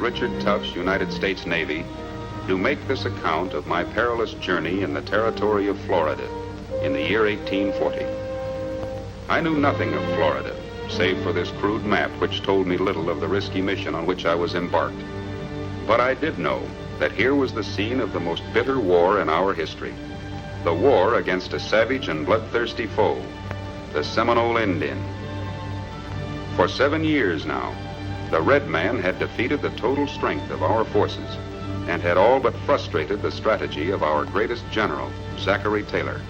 Richard Tufts, United States Navy, do make this account of my perilous journey in the territory of Florida in the year 1840. I knew nothing of Florida, save for this crude map which told me little of the risky mission on which I was embarked. But I did know that here was the scene of the most bitter war in our history, the war against a savage and bloodthirsty foe, the Seminole Indian. For 7 years now, the red man had defeated the total strength of our forces and had all but frustrated the strategy of our greatest general, Zachary Taylor.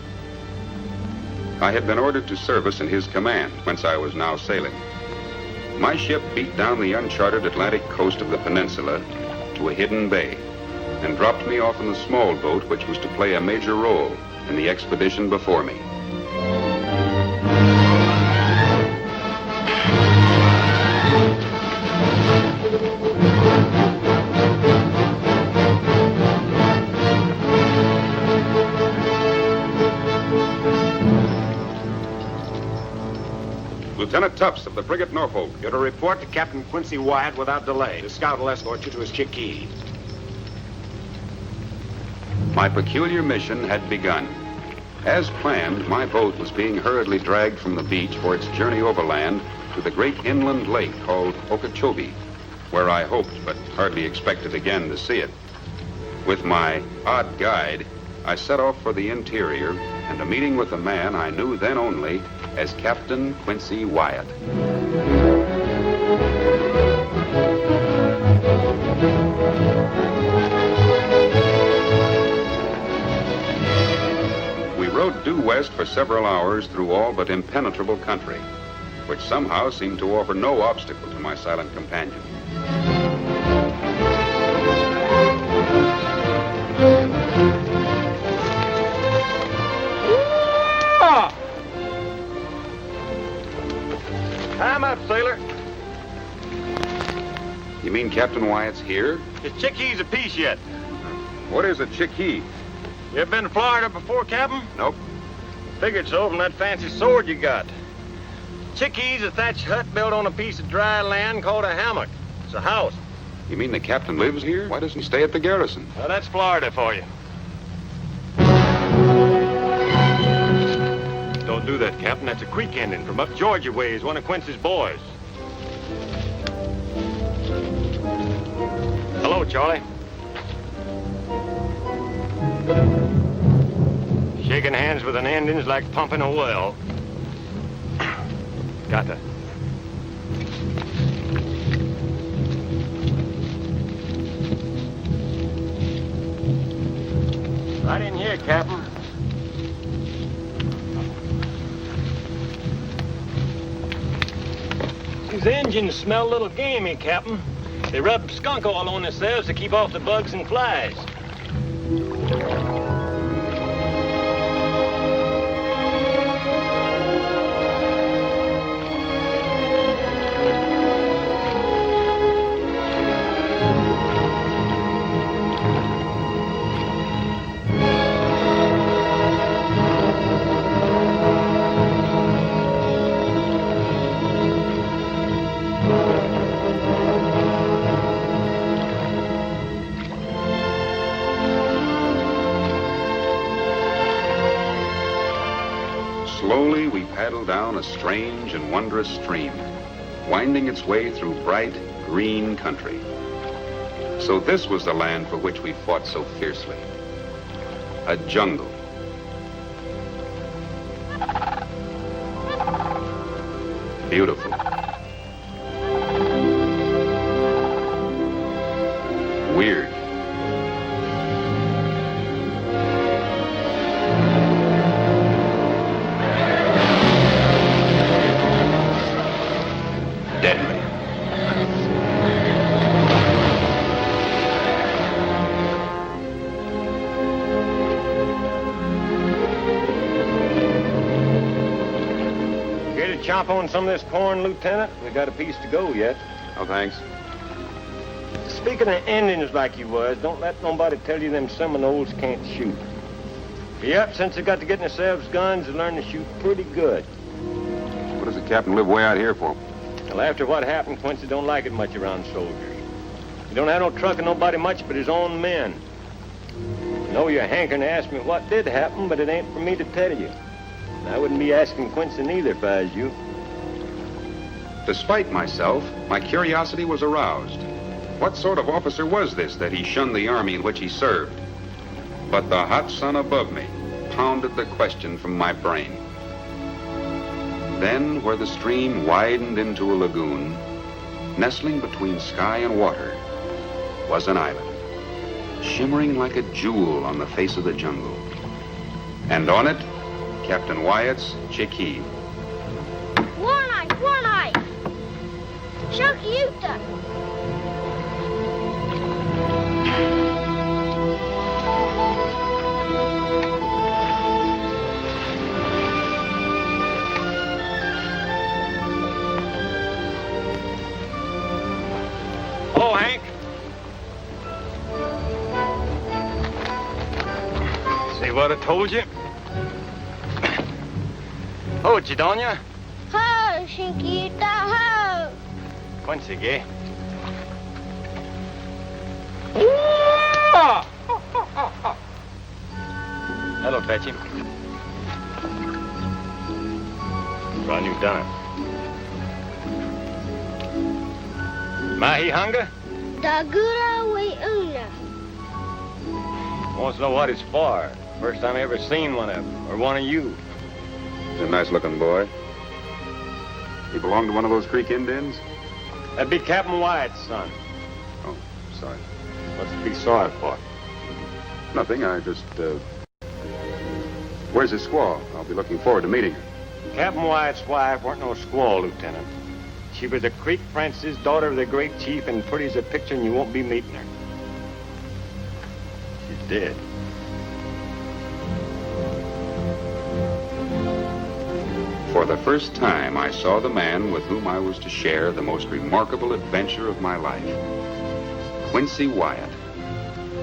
I had been ordered to service in his command, whence I was now sailing. My ship beat down the uncharted Atlantic coast of the peninsula to a hidden bay and dropped me off in the small boat which was to play a major role in the expedition before me. Lieutenant Tufts of the frigate Norfolk. You're to report to Captain Quincy Wyatt without delay. The scout will escort you to his chick key. My peculiar mission had begun. As planned, my boat was being hurriedly dragged from the beach for its journey overland to the great inland lake called Okeechobee, where I hoped but hardly expected again to see it. With my odd guide, I set off for the interior and a meeting with a man I knew then only as Captain Quincy Wyatt. We rode due west for several hours through all but impenetrable country, which somehow seemed to offer no obstacle to my silent companion. Time up, sailor. You mean Captain Wyatt's here? His chickee's a piece yet. What is a chickee? You ever been to Florida before, Captain? Nope. Figured so from that fancy sword you got. Chickee's a thatched hut built on a piece of dry land called a hammock. It's a house. You mean the captain lives here? Why doesn't he stay at the garrison? Well, that's Florida for you. Don't do that, Captain. That's a creek ending from up Georgia ways, one of Quincy's boys. Hello, Charlie. Shaking hands with an Indian's like pumping a well. Gotcha. Right in here, Captain. These engines smell a little gamey, Captain. They rub skunk oil on themselves to keep off the bugs and flies. Slowly, we paddled down a strange and wondrous stream, winding its way through bright, green country. So this was the land for which we fought so fiercely. A jungle. Beautiful. Weird. Deadly. Care to chomp on some of this corn, Lieutenant? We got a piece to go yet. Oh, thanks. Speaking of Indians like you was, don't let nobody tell you them Seminoles can't shoot. Yep, since they got to getting themselves guns, they learn to shoot pretty good. What does the captain live way out here for? Well, after what happened, Quincy don't like it much around soldiers. He don't have no truck and nobody much but his own men. I know you're hankering to ask me what did happen, but it ain't for me to tell you. And I wouldn't be asking Quincy neither if I was you. Despite myself, my curiosity was aroused. What sort of officer was this that he shunned the army in which he served? But the hot sun above me pounded the question from my brain. Then, where the stream widened into a lagoon, nestling between sky and water, was an island, shimmering like a jewel on the face of the jungle. And on it, Captain Wyatt's Chickee. One eye! Chunky Utah! Oh, Hank. See what I told you? Oh, Chidonia. Ho, Chiquita, ho! Quincy, gay. That'll fetch him. Run, you've done it. Mahi hunger? Dagura we una. Wants to know what it's for. First time I ever seen one of them, or one of you. He's a nice-looking boy. He belonged to one of those Creek Indians? That'd be Captain Wyatt's son. Oh, sorry. What's to be sorry for? Nothing, I just, Where's his squaw? I'll be looking forward to meeting her. Captain Wyatt's wife weren't no squaw, Lieutenant. She was a Creek Francis, daughter of the great chief, and pretty as a picture, and you won't be meeting her. She's dead. For the first time, I saw the man with whom I was to share the most remarkable adventure of my life. Quincy Wyatt,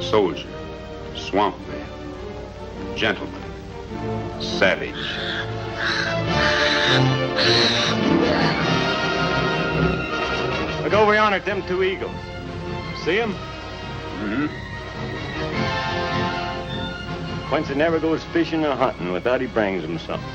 soldier, swamp man, gentleman, savage. Look over yonder at them two eagles. See them? Mm-hmm. Quincy never goes fishing or hunting without he brings them something.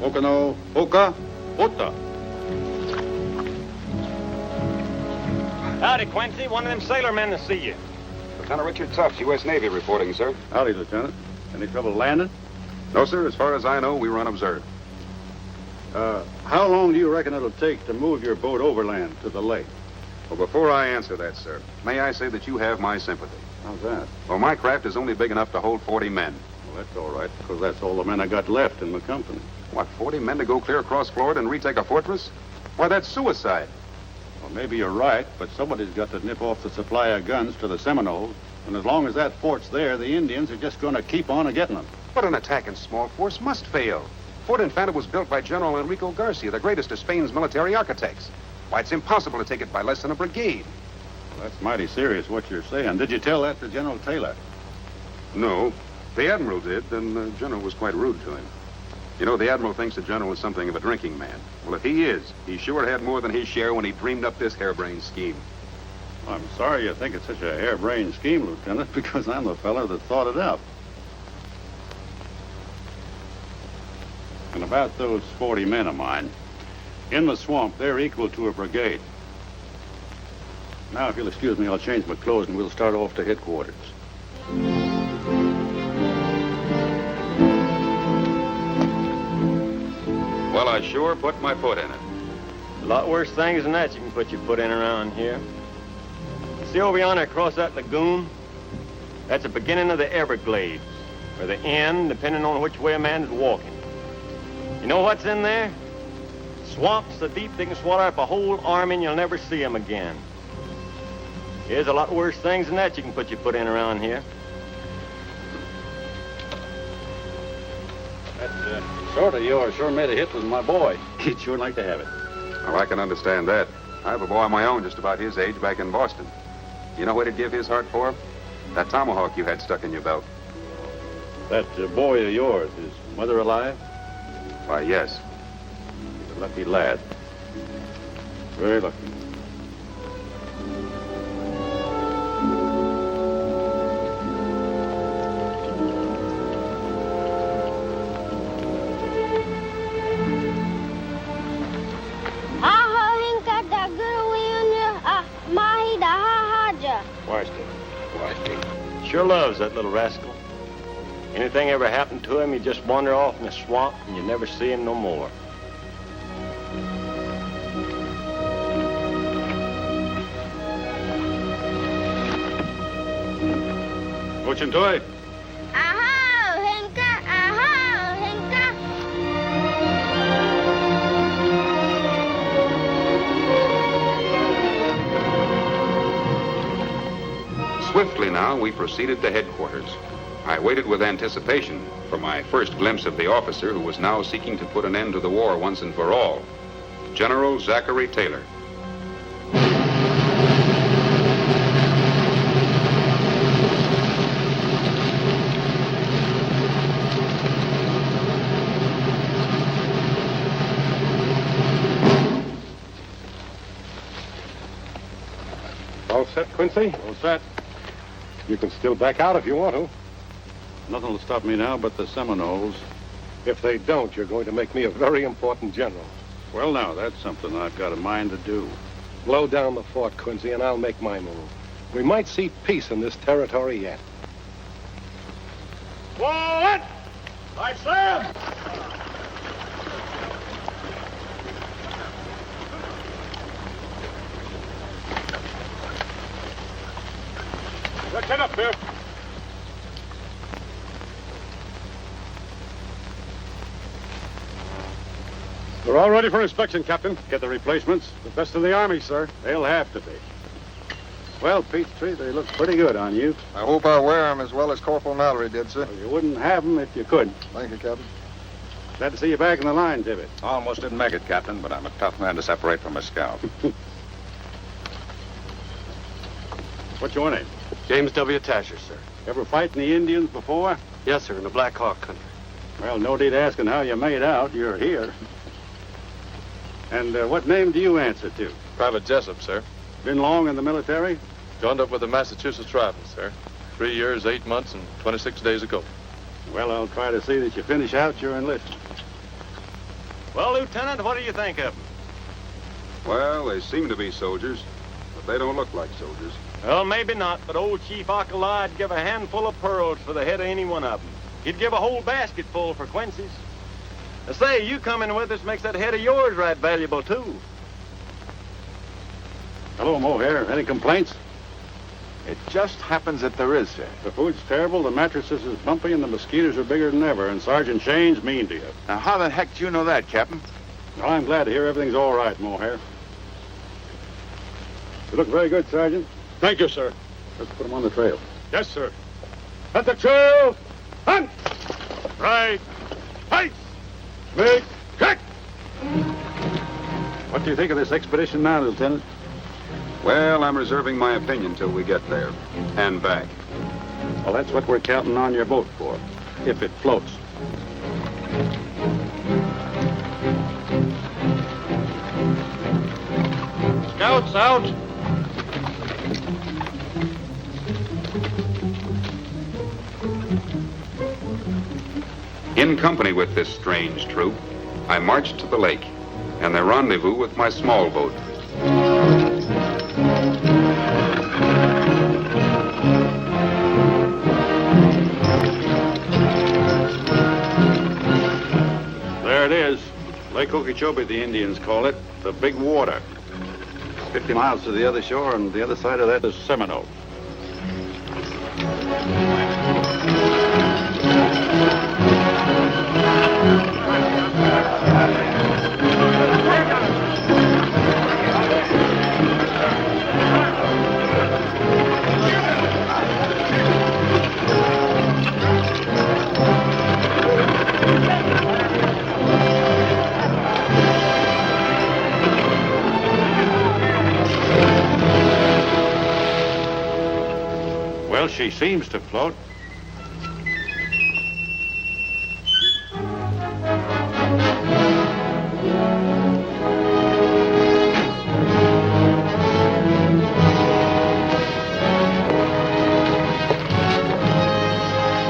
Okano, Oka, Ota. Howdy, Quincy. One of them sailor men to see you. Lieutenant Richard Tufts, U.S. Navy reporting, sir. Howdy, Lieutenant. Any trouble landing? No, sir. As far as I know, we were unobserved. How long do you reckon it'll take to move your boat overland to the lake? Well, before I answer that, sir, may I say that you have my sympathy. How's that? Well, my craft is only big enough to hold 40 men. Well, that's all right, because that's all the men I got left in my company. What, 40 men to go clear across Florida and retake a fortress? Why, that's suicide. Well, maybe you're right, but somebody's got to nip off the supply of guns to the Seminoles. And as long as that fort's there, the Indians are just going to keep on getting them. But an attack in small force must fail. Fort Infanta was built by General Enrico Garcia, the greatest of Spain's military architects. Why, it's impossible to take it by less than a brigade. Well, that's mighty serious what you're saying. Did you tell that to General Taylor? No. The Admiral did, and the General was quite rude to him. You know, the Admiral thinks the General is something of a drinking man. Well, if he is, he sure had more than his share when he dreamed up this harebrained scheme. I'm sorry you think it's such a harebrained scheme, Lieutenant, because I'm the fellow that thought it up. And about those 40 men of mine, in the swamp, they're equal to a brigade. Now, if you'll excuse me, I'll change my clothes and we'll start off to headquarters. Well, I sure put my foot in it. A lot worse things than that you can put your foot in around here. See over yonder across that lagoon? That's the beginning of the Everglades. or the end, depending on which way a man is walking. You know what's in there? Swamps so deep they can swallow up a whole army and you'll never see them again. There's a lot worse things than that you can put your foot in around here. That sword of yours sure made a hit with my boy. He'd sure like to have it. Well, I can understand that. I have a boy of my own just about his age back in Boston. You know what he'd give his heart for? That tomahawk you had stuck in your belt. That boy of yours, is mother alive? Why, yes. He's a lucky lad. Very lucky. Sure loves that little rascal. Anything ever happened to him, he'd just wander off in the swamp and you'd never see him no more. Ochintoy. Aho, Hinka, aho, Hinka. Swiftly now, we proceeded to headquarters. I waited with anticipation for my first glimpse of the officer who was now seeking to put an end to the war once and for all, General Zachary Taylor. All set, Quincy? All set. You can still back out if you want to. Nothing will stop me now but the Seminoles. If they don't, you're going to make me a very important general. Well, now, that's something I've got a mind to do. Blow down the fort, Quincy, and I'll make my move. We might see peace in this territory yet. Forward! I slam! Let's head up there. We're all ready for inspection, Captain. Get the replacements? The best in the Army, sir. They'll have to be. Well, Peachtree, they look pretty good on you. I hope I wear them as well as Corporal Mallory did, sir. Well, you wouldn't have them if you could. Thank you, Captain. Glad to see you back in the line, Tibbet. Almost didn't make it, Captain, but I'm a tough man to separate from a scout. What's your name? James W. Tasher, sir. Ever fight in the Indians before? Yes, sir, in the Black Hawk country. Well, no need asking how you made out. You're here. And what name do you answer to? Private Jessup, sir. Been long in the military? Joined up with the Massachusetts Rifles, sir. 3 years, 8 months, and 26 days ago. Well, I'll try to see that you finish out your enlistment. Well, Lieutenant, what do you think of them? Well, they seem to be soldiers, but they don't look like soldiers. Well, maybe not, but old Chief Alkala'd give a handful of pearls for the head of any one of them. He'd give a whole basket full for Quincy's. I say, you coming with us makes that head of yours right valuable, too. Hello, Mohair. Any complaints? It just happens that there is, sir. The food's terrible, the mattresses is bumpy, and the mosquitoes are bigger than ever, and Sergeant Shane's mean to you. Now, how the heck do you know that, Captain? Well, I'm glad to hear everything's all right, Mohair. You look very good, Sergeant. Thank you, sir. Let's put them on the trail. Yes, sir. At the trail! Hunt! Right. Height! Make cut! What do you think of this expedition now, Lieutenant? Well, I'm reserving my opinion till we get there and back. Well, that's what we're counting on your boat for, if it floats. Scouts out! In company with this strange troop, I marched to the lake and their rendezvous with my small boat. There it is. Lake Okeechobee, the Indians call it. The Big Water. 50 miles to the other shore, and the other side of that is Seminole. Well, she seems to float.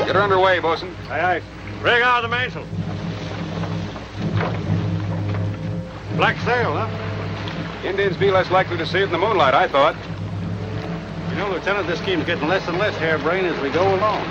Get her underway, bosun. Aye, aye. Rig out the mainsail. Black sail, huh? Indians be less likely to see it in the moonlight, I thought. You know, Lieutenant, this scheme's getting less and less harebrained as we go along.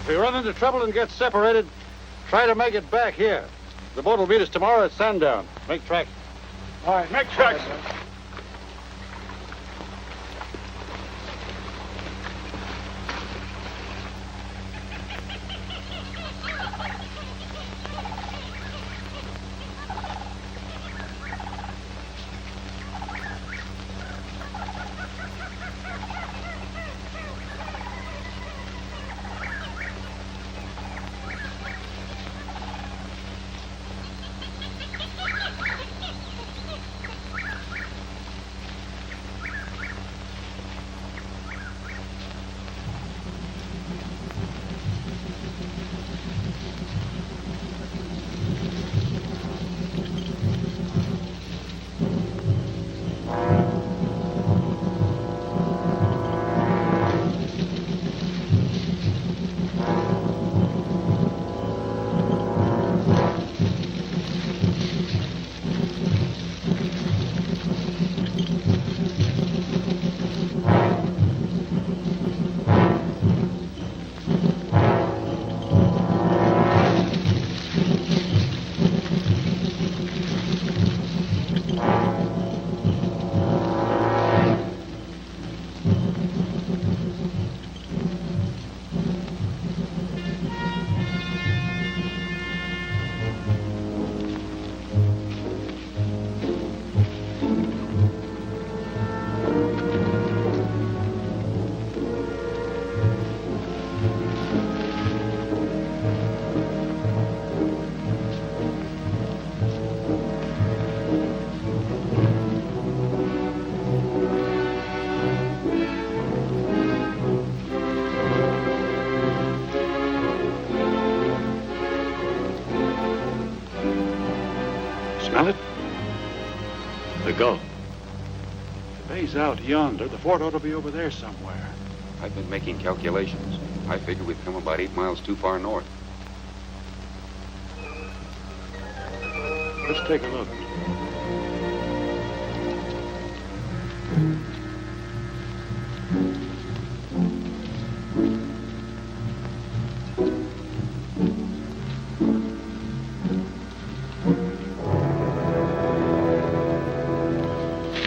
If we run into trouble and get separated, try to make it back here. The boat will meet us tomorrow at sundown. Make tracks. All right, make tracks. Smell it? The Gulf. The bay's out yonder. The fort ought to be over there somewhere. I've been making calculations. I figure we've come about 8 miles too far north. Let's take a look.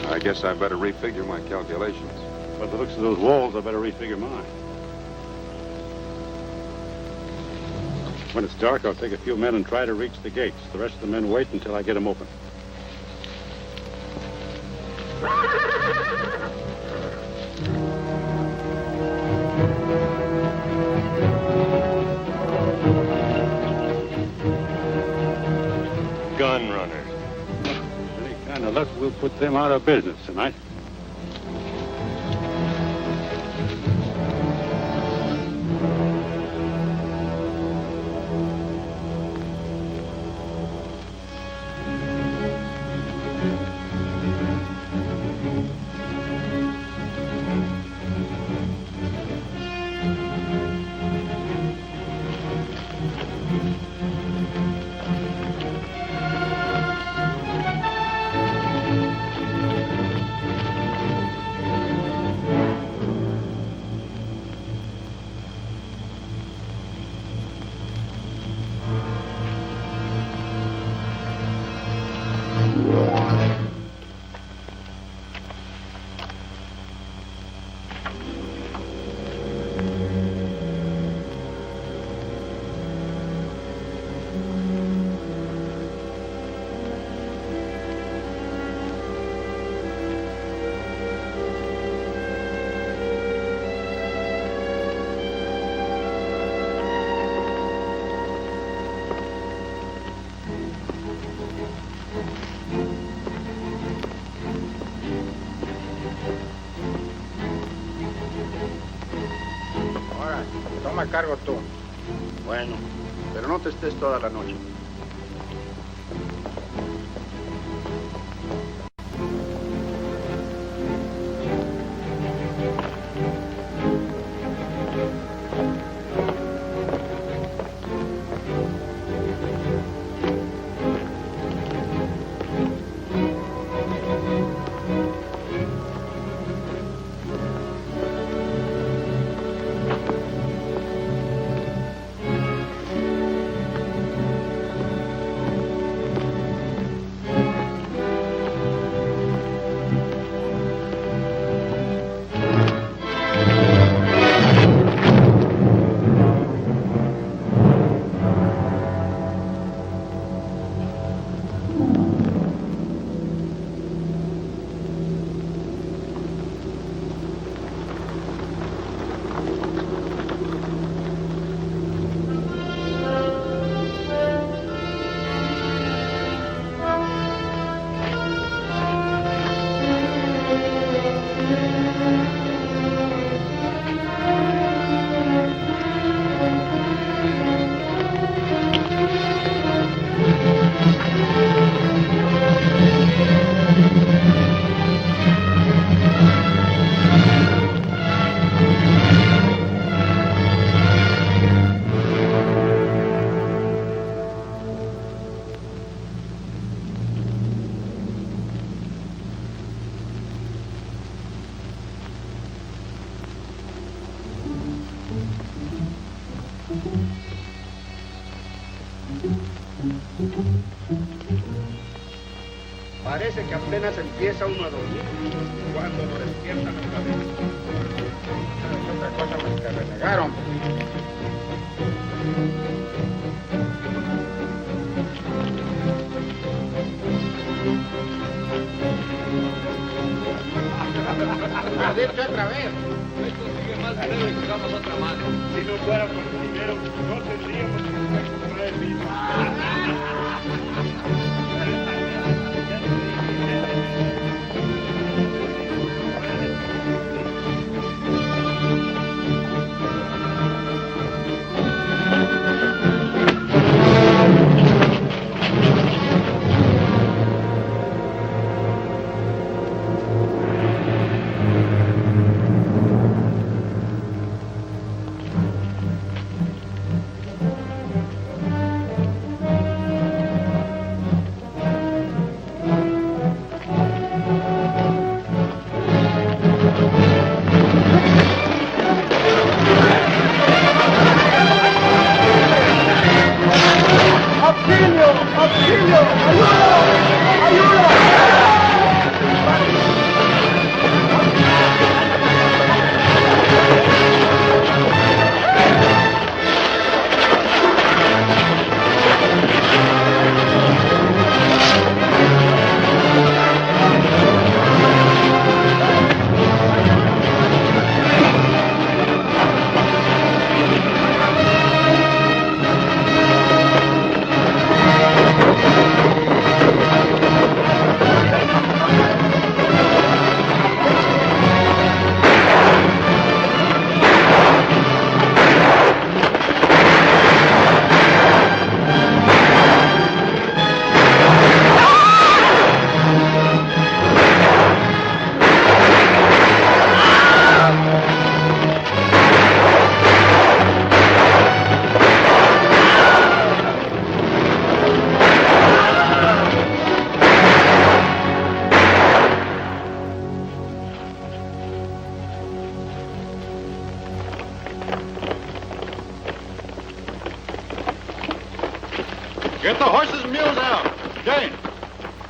I guess I better refigure my calculations. By the looks of those walls, I better refigure mine. When it's dark, I'll take a few men and try to reach the gates. The rest of the men wait until I get them open. Gun runners. Any kind of luck, we'll put them out of business tonight. Toma cargo tú. Bueno, pero no te estés toda la noche. Parece que apenas empieza uno a dormir cuando lo despiertan otra vez. No es otra cosa más que renegar, hombre. Lo he dicho otra vez. Esto sigue más dinero y jugamos otra mano. Si no fuera por el dinero, no tendríamos que comprar el vino.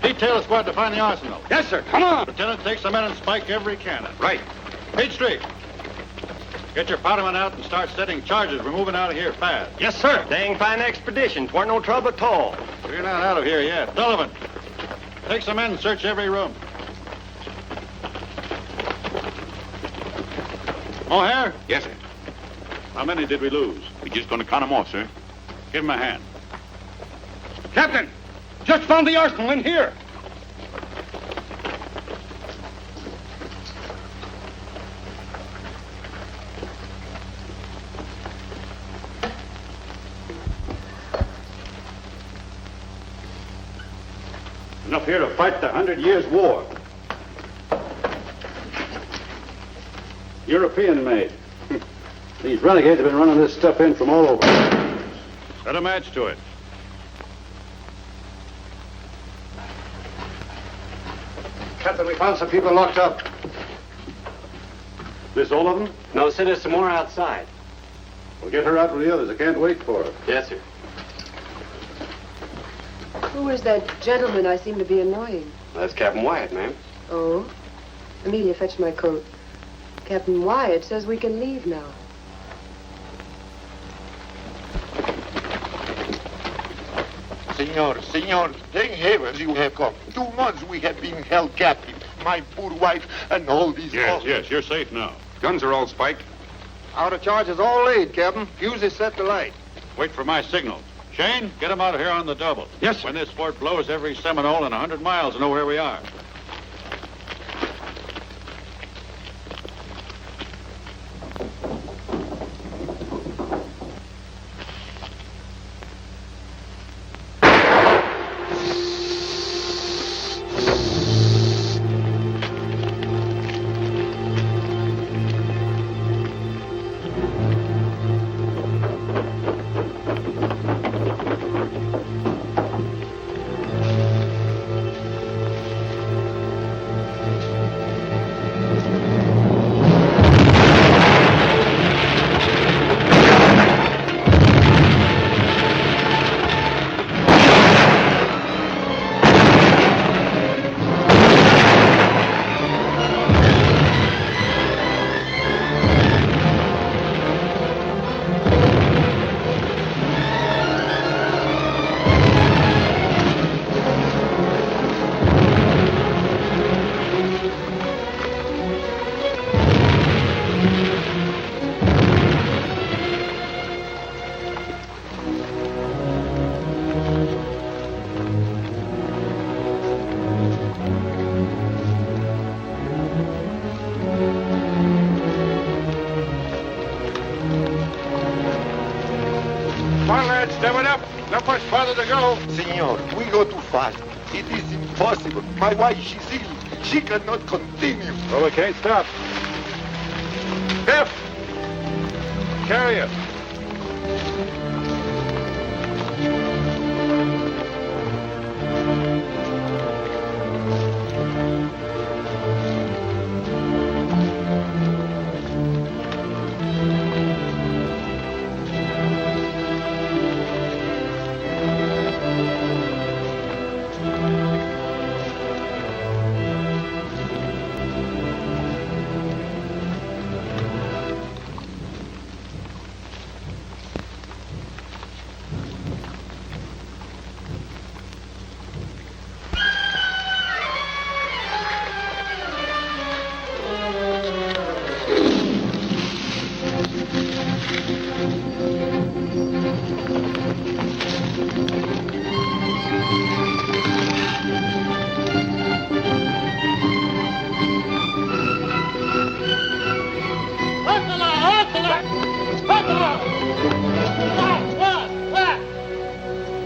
Detail a squad to find the arsenal. Yes, sir. Come on. Lieutenant, take some men and spike every cannon. Right. Peach Street. Get your powdermen out and start setting charges. We're moving out of here fast. Yes, sir. Dang fine expedition. 'Twarn't no trouble at all. We're not out of here yet. Sullivan, take some men and search every room. O'Hare? Yes, sir. How many did we lose? We're just going to count them off, sir. Give him a hand. Captain, just found the arsenal in here. Enough here to fight the 100 Years' War. European made. These renegades have been running this stuff in from all over. Set a match to it. Captain, we found some people locked up. This all of them? No, sir, there's some more outside. Well, get her out with the others. I can't wait for her. Yes, sir. Who is that gentleman I seem to be annoying? That's Captain Wyatt, ma'am. Oh? Amelia, fetch my coat. Captain Wyatt says we can leave now. Senor, thank heavens you have come. 2 months we have been held captive. My poor wife and all these... Yes, you're safe now. Guns are all spiked. Outer charges all laid, Captain. Fuse is set to light. Wait for my signal. Shane, get them out of here on the double. Yes, sir. When this fort blows, every Seminole in 100 miles will know where we are. Come on, lads, step it up. Not much farther to go. Senor, we go too fast. It is impossible. My wife, she's ill. She cannot continue. Well, we can't stop. Biff! Carry her.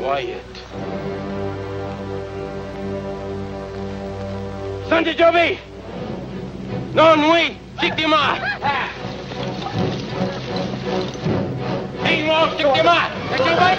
Wyatt. Santi Jovi! Non oui, victima! Hey, wrong, victima! Take your way!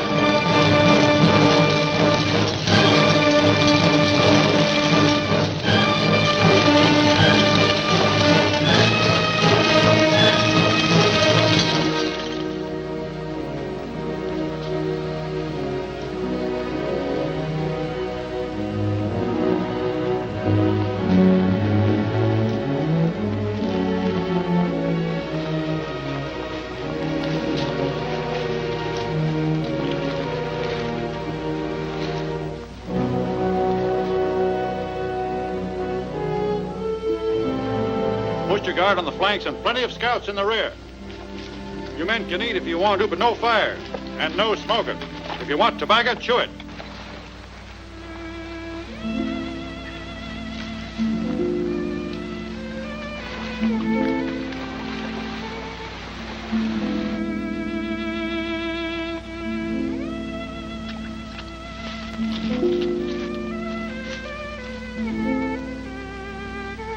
Post your guard on the flanks and plenty of scouts in the rear. You men can eat if you want to, but no fire and no smoking. If you want tobacco, chew it.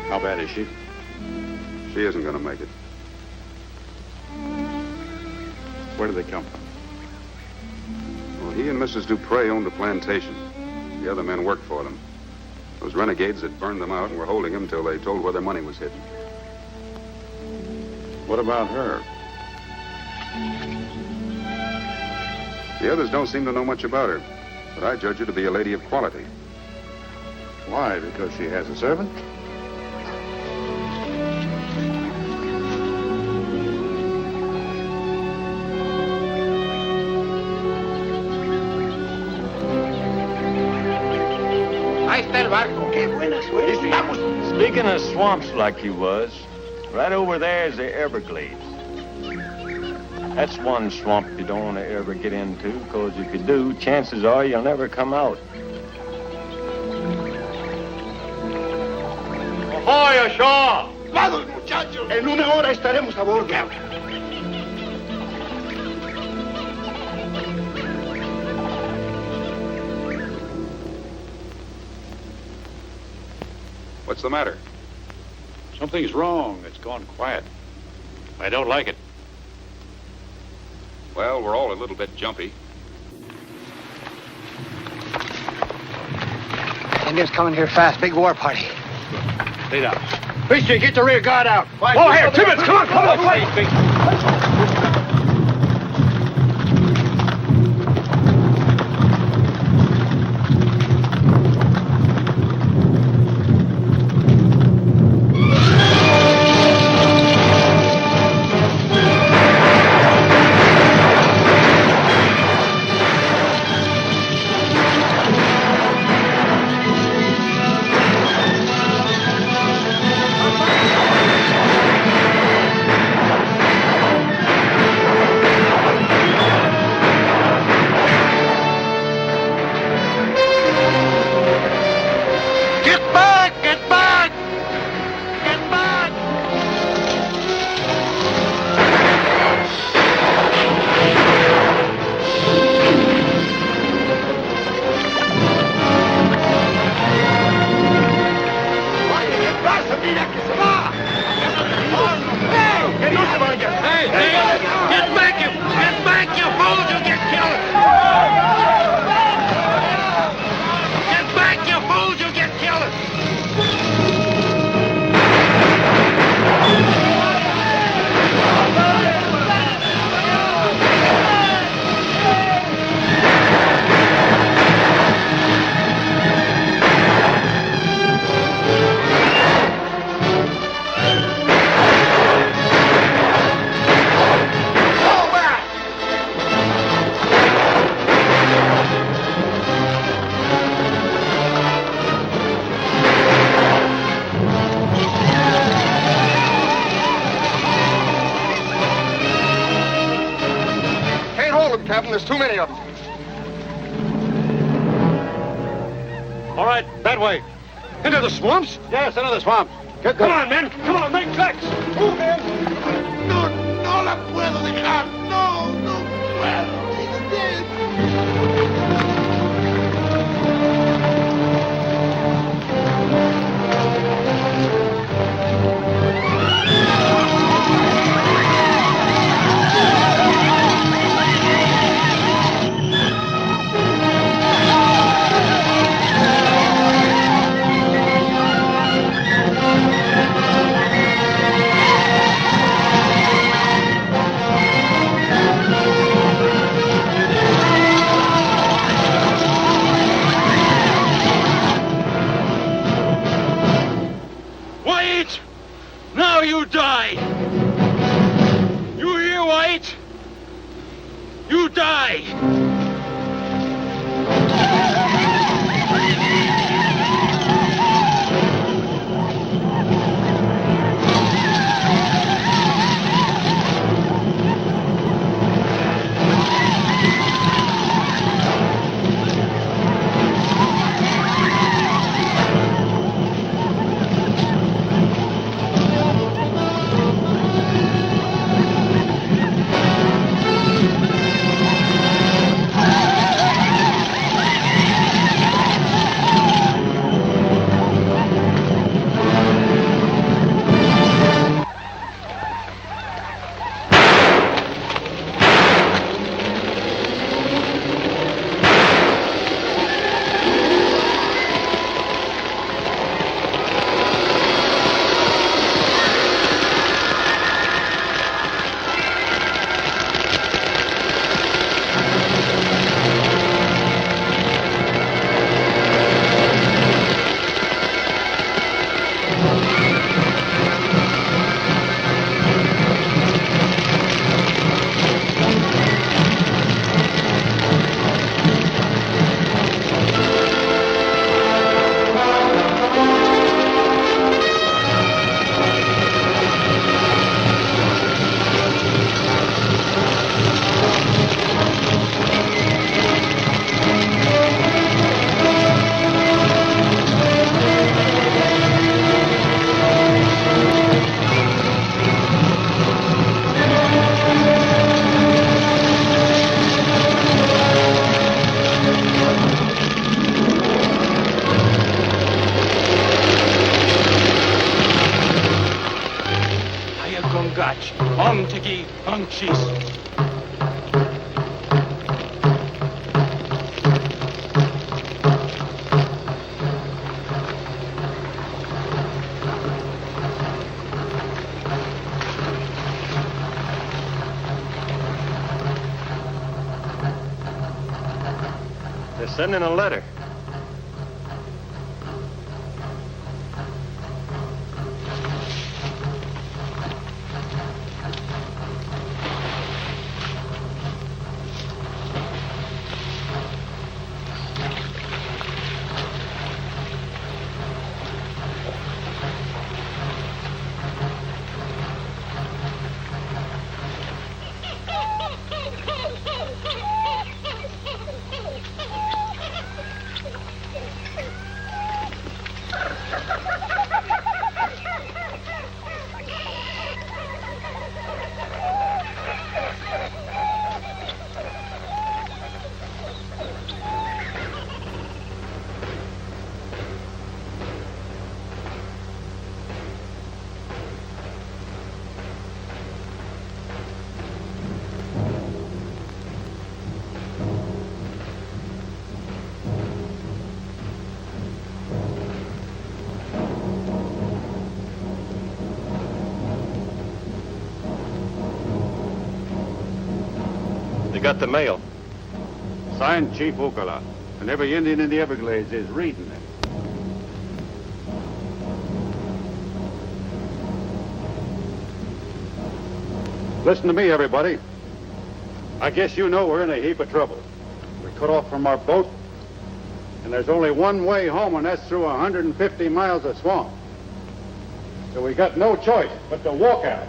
How bad is she? She isn't going to make it. Where do they come from? Well, he and Mrs. Dupre owned a plantation. The other men worked for them. Those renegades had burned them out and were holding them until they told where their money was hidden. What about her? The others don't seem to know much about her, but I judge her to be a lady of quality. Why? Because she has a servant? Ahí está el barco. Qué buena suerte. Vamos. Speaking of swamps like he was, right over there is the Everglades. That's one swamp you don't want to ever get into, because if you do, chances are you'll never come out. ¡Ahoy, ashore! Vamos, muchachos. En una hora estaremos a bordo. What's the matter? Something's wrong. It's gone quiet. I don't like it. Well, we're all a little bit jumpy. Indians coming here fast. Big war party. Stay down. Fisher, get the rear guard out. Oh, here, Tibbets, come on, fight. Captain. There's too many of them. All right, that way. Into the swamps? Yes, into the swamps. Come on, men. Come on, make tracks. No, no la puedo dejar. No, no puedo. She's dead. Now you die! You hear, White? You die! Montegi Anchis. They're sending a letter. They got the mail. Signed Chief Ocala. And every Indian in the Everglades is reading it. Listen to me, everybody. I guess you know we're in a heap of trouble. We're cut off from our boat, and there's only one way home, and that's through 150 miles of swamp. So we got no choice but to walk out.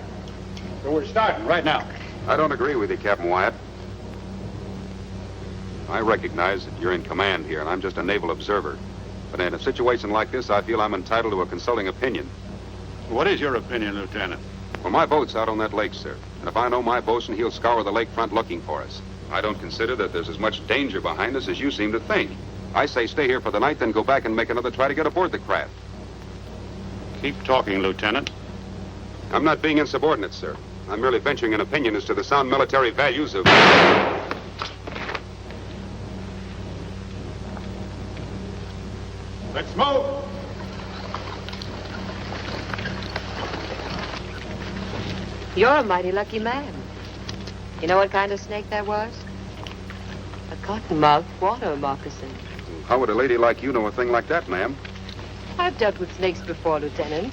So we're starting right now. I don't agree with you, Captain Wyatt. I recognize that you're in command here, and I'm just a naval observer. But in a situation like this, I feel I'm entitled to a consulting opinion. What is your opinion, Lieutenant? Well, my boat's out on that lake, sir. And if I know my bosun, he'll scour the lakefront looking for us. I don't consider that there's as much danger behind us as you seem to think. I say stay here for the night, then go back and make another try to get aboard the craft. Keep talking, Lieutenant. I'm not being insubordinate, sir. I'm merely venturing an opinion as to the sound military values of... Let's move! You're a mighty lucky man. You know what kind of snake that was? A cottonmouth water moccasin. How would a lady like you know a thing like that, ma'am? I've dealt with snakes before, Lieutenant.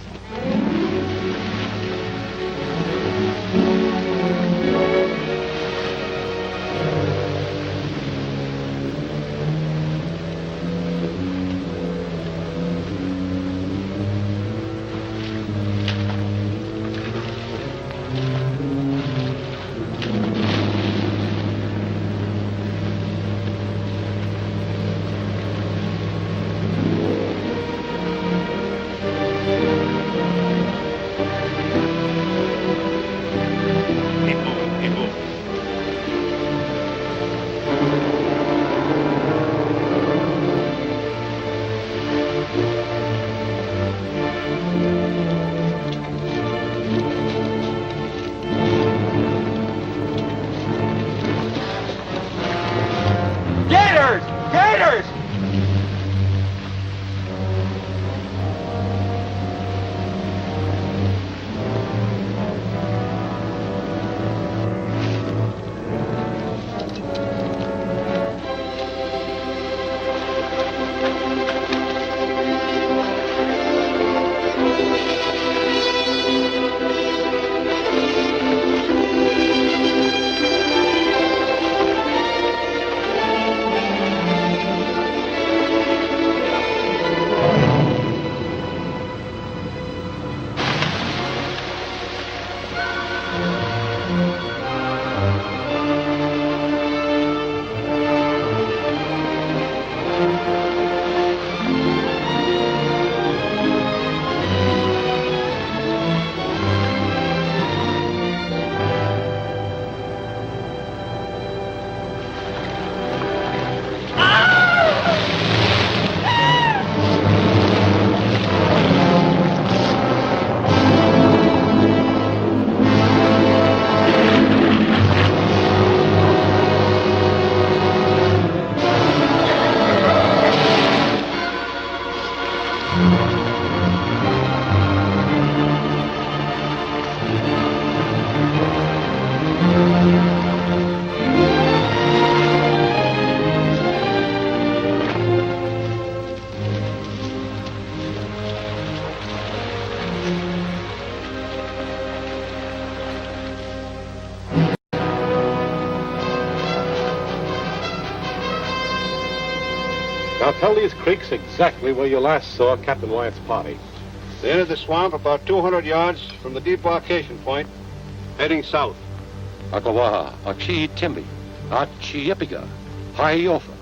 Now tell these creeks exactly where you last saw Captain Wyatt's party. They entered the swamp about 200 yards from the debarkation point, heading south. Akawaha, Achi Timbi, Achi Epiga, Haiofa,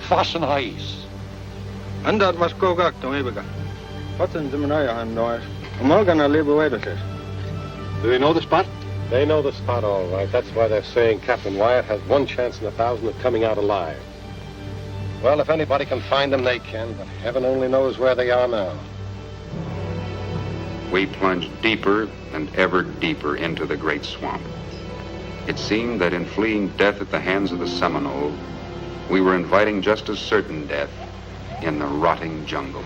Fasten Hais. Andat was kogak to ebiga. Wat in Zimanaya han noise. Morgana liberated. Do they know the spot? They know the spot all right. That's why they're saying Captain Wyatt has 1 chance in 1,000 of coming out alive. Well, if anybody can find them, they can, but heaven only knows where they are now. We plunged deeper and ever deeper into the great swamp. It seemed that in fleeing death at the hands of the Seminole, we were inviting just as certain death in the rotting jungle.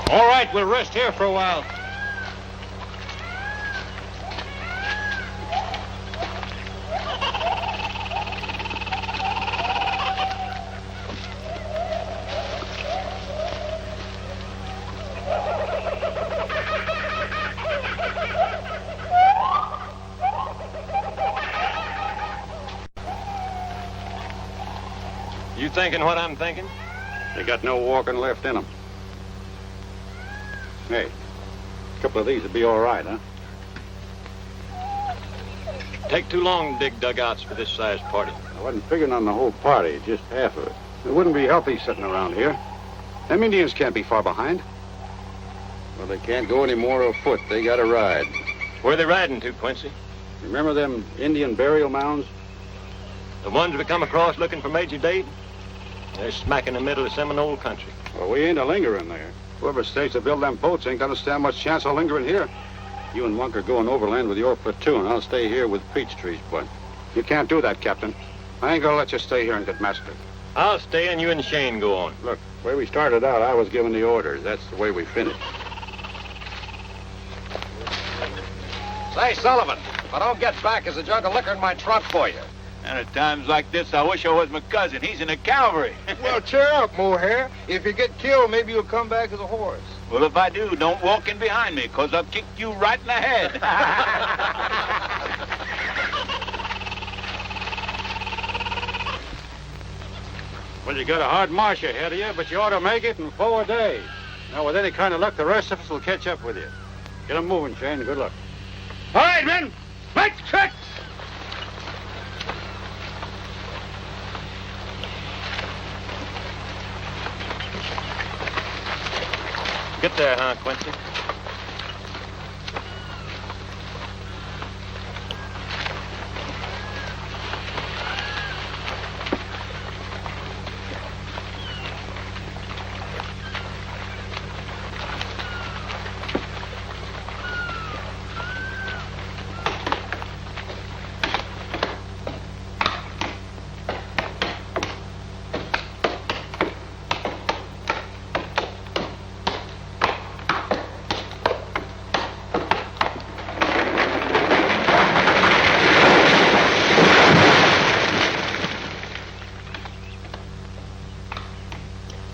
All right, we'll rest here for a while. You thinking what I'm thinking? They got no walking left in them. Hey, a couple of these would be all right, huh? Take too long to dig dugouts for this size party. I wasn't figuring on the whole party, just half of it. It wouldn't be healthy sitting around here. Them Indians can't be far behind. Well, they can't go any more afoot. They got to ride. Where are they riding to, Quincy? Remember them Indian burial mounds? The ones we come across looking for Major Dade? They're smack in the middle of Seminole country. Well, we ain't a lingering there. Whoever stays to build them boats ain't gonna stand much chance of lingering here. You and Monk are going overland with your platoon. I'll stay here with peach trees, bud. You can't do that, Captain. I ain't gonna let you stay here and get massacred. I'll stay and you and Shane go on. Look, the way we started out, I was giving the orders. That's the way we finished. Say, Sullivan, if I don't get back, there's a jug of liquor in my trunk for you. And at times like this, I wish I was my cousin. He's in the cavalry. Well, cheer up, Mohair. If you get killed, maybe you'll come back as a horse. Well, if I do, don't walk in behind me, 'cause I'll kick you right in the head. Well, you got a hard march ahead of you, but you ought to make it in 4 days. Now, with any kind of luck, the rest of us will catch up with you. Get them moving, Shane. Good luck. All right, men. Let's cut. Get there, huh, Quincy?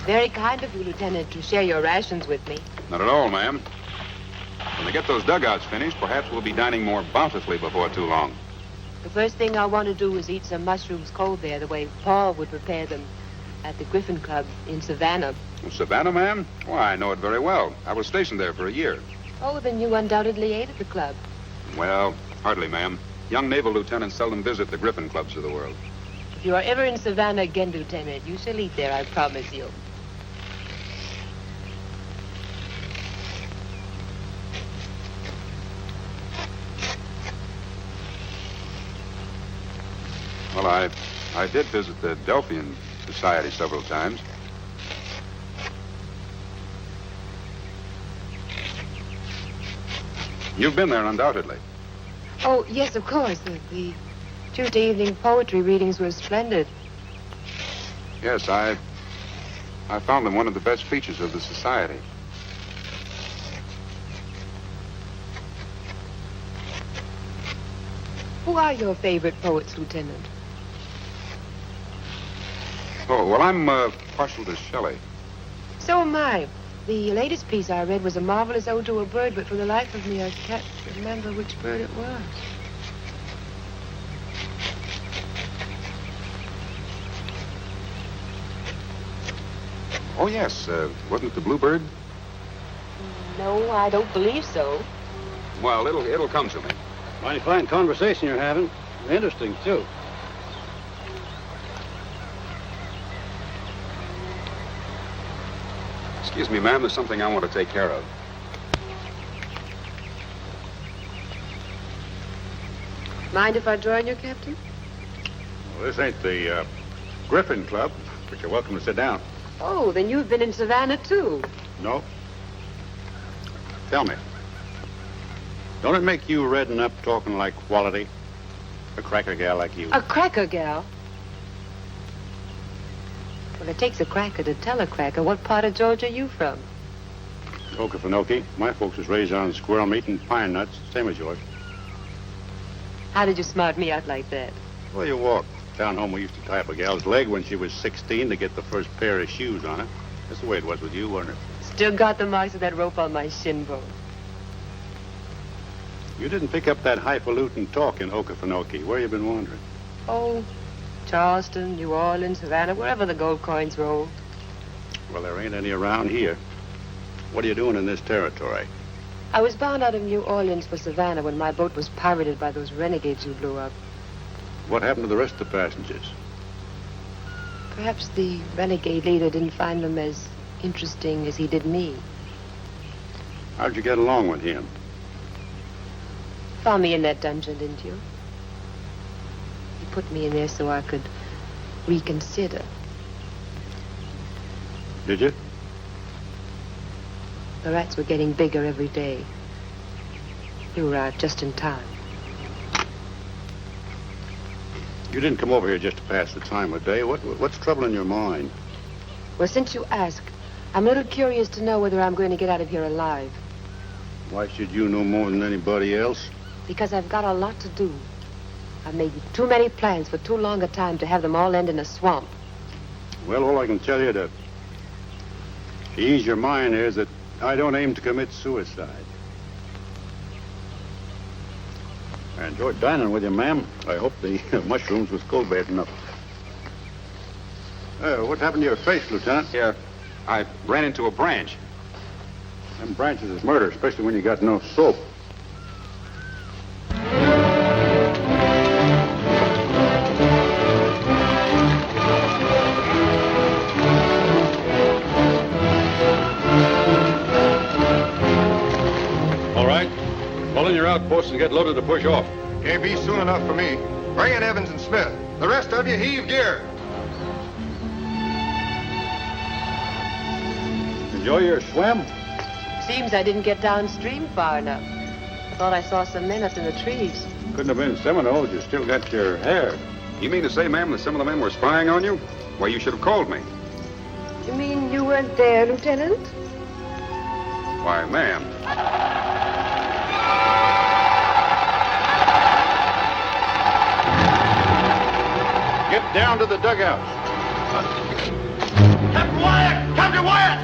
Very kind of you, Lieutenant, to share your rations with me. Not at all, ma'am. When they get those dugouts finished, perhaps we'll be dining more bountifully before too long. The first thing I want to do is eat some mushrooms cold there, the way Paul would prepare them at the Griffin Club in Savannah. Savannah, ma'am? Why, I know it very well. I was stationed there for a year. Oh, then you undoubtedly ate at the club. Well, hardly, ma'am. Young naval lieutenants seldom visit the Griffin Clubs of the world. If you are ever in Savannah again, Lieutenant, you shall eat there, I promise you. Well, I did visit the Delphian Society several times. You've been there, undoubtedly. Oh, yes, of course. The Tuesday evening poetry readings were splendid. Yes, I found them one of the best features of the society. Who are your favorite poets, Lieutenant? Oh, well, I'm partial to Shelley. So am I. The latest piece I read was a marvelous ode to a bird, but for the life of me, I can't remember which bird it was. Oh, yes. Wasn't it the bluebird? No, I don't believe so. Well, it'll come to me. Mighty fine conversation you're having. Interesting, too. Excuse me, ma'am. There's something I want to take care of. Mind if I join you, Captain? Well, this ain't the Griffin Club, but you're welcome to sit down. Oh, then you've been in Savannah, too. No. Tell me. Don't it make you redden up talking like quality? A cracker gal like you. A cracker gal? Well, it takes a cracker to tell a cracker. What part of Georgia are you from? Okefenokee. My folks was raised on squirrel meat and pine nuts, same as yours. How did you smart me out like that? Well, you walk. Down home, we used to tie up a gal's leg when she was 16 to get the first pair of shoes on her. That's the way it was with you, wasn't it? Still got the marks of that rope on my shin bone. You didn't pick up that highfalutin talk in Okefenokee. Where you been wandering? Oh, Charleston, New Orleans, Savannah, wherever the gold coins roll. Well, there ain't any around here. What are you doing in this territory? I was bound out of New Orleans for Savannah when my boat was pirated by those renegades who blew up. What happened to the rest of the passengers? Perhaps the renegade leader didn't find them as interesting as he did me. How'd you get along with him? Found me in that dungeon, didn't you? He put me in there so I could reconsider. Did you? The rats were getting bigger every day. You arrived just in time. You didn't come over here just to pass the time of day. What's troubling your mind? Well, since you ask, I'm a little curious to know whether I'm going to get out of here alive. Why should you know more than anybody else? Because I've got a lot to do. I've made too many plans for too long a time to have them all end in a swamp. Well, all I can tell you to ease your mind is that I don't aim to commit suicide. I enjoyed dining with you, ma'am. I hope the mushrooms was cold bad enough. What happened to your face, Lieutenant? Yeah, I ran into a branch. Them branches is murder, especially when you got no soap. All right. Pull in your outposts and get loaded to push off. Can't be soon enough for me. Bring in Evans and Smith. The rest of you heave gear. Enjoy your swim? Seems I didn't get downstream far enough. Thought I saw some men up in the trees. Couldn't have been Seminoles. You still got your hair. You mean to say, ma'am, that some of the men were spying on you? Well, you should have called me. You mean you weren't there, Lieutenant? Why, ma'am. Get down to the dugouts. Captain Wyatt! Captain Wyatt!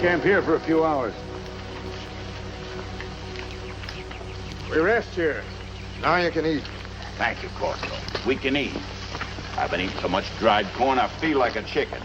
camp here for a few hours. We rest here. Now you can eat. Thank you, Corporal. We can eat. I've been eating so much dried corn, I feel like a chicken.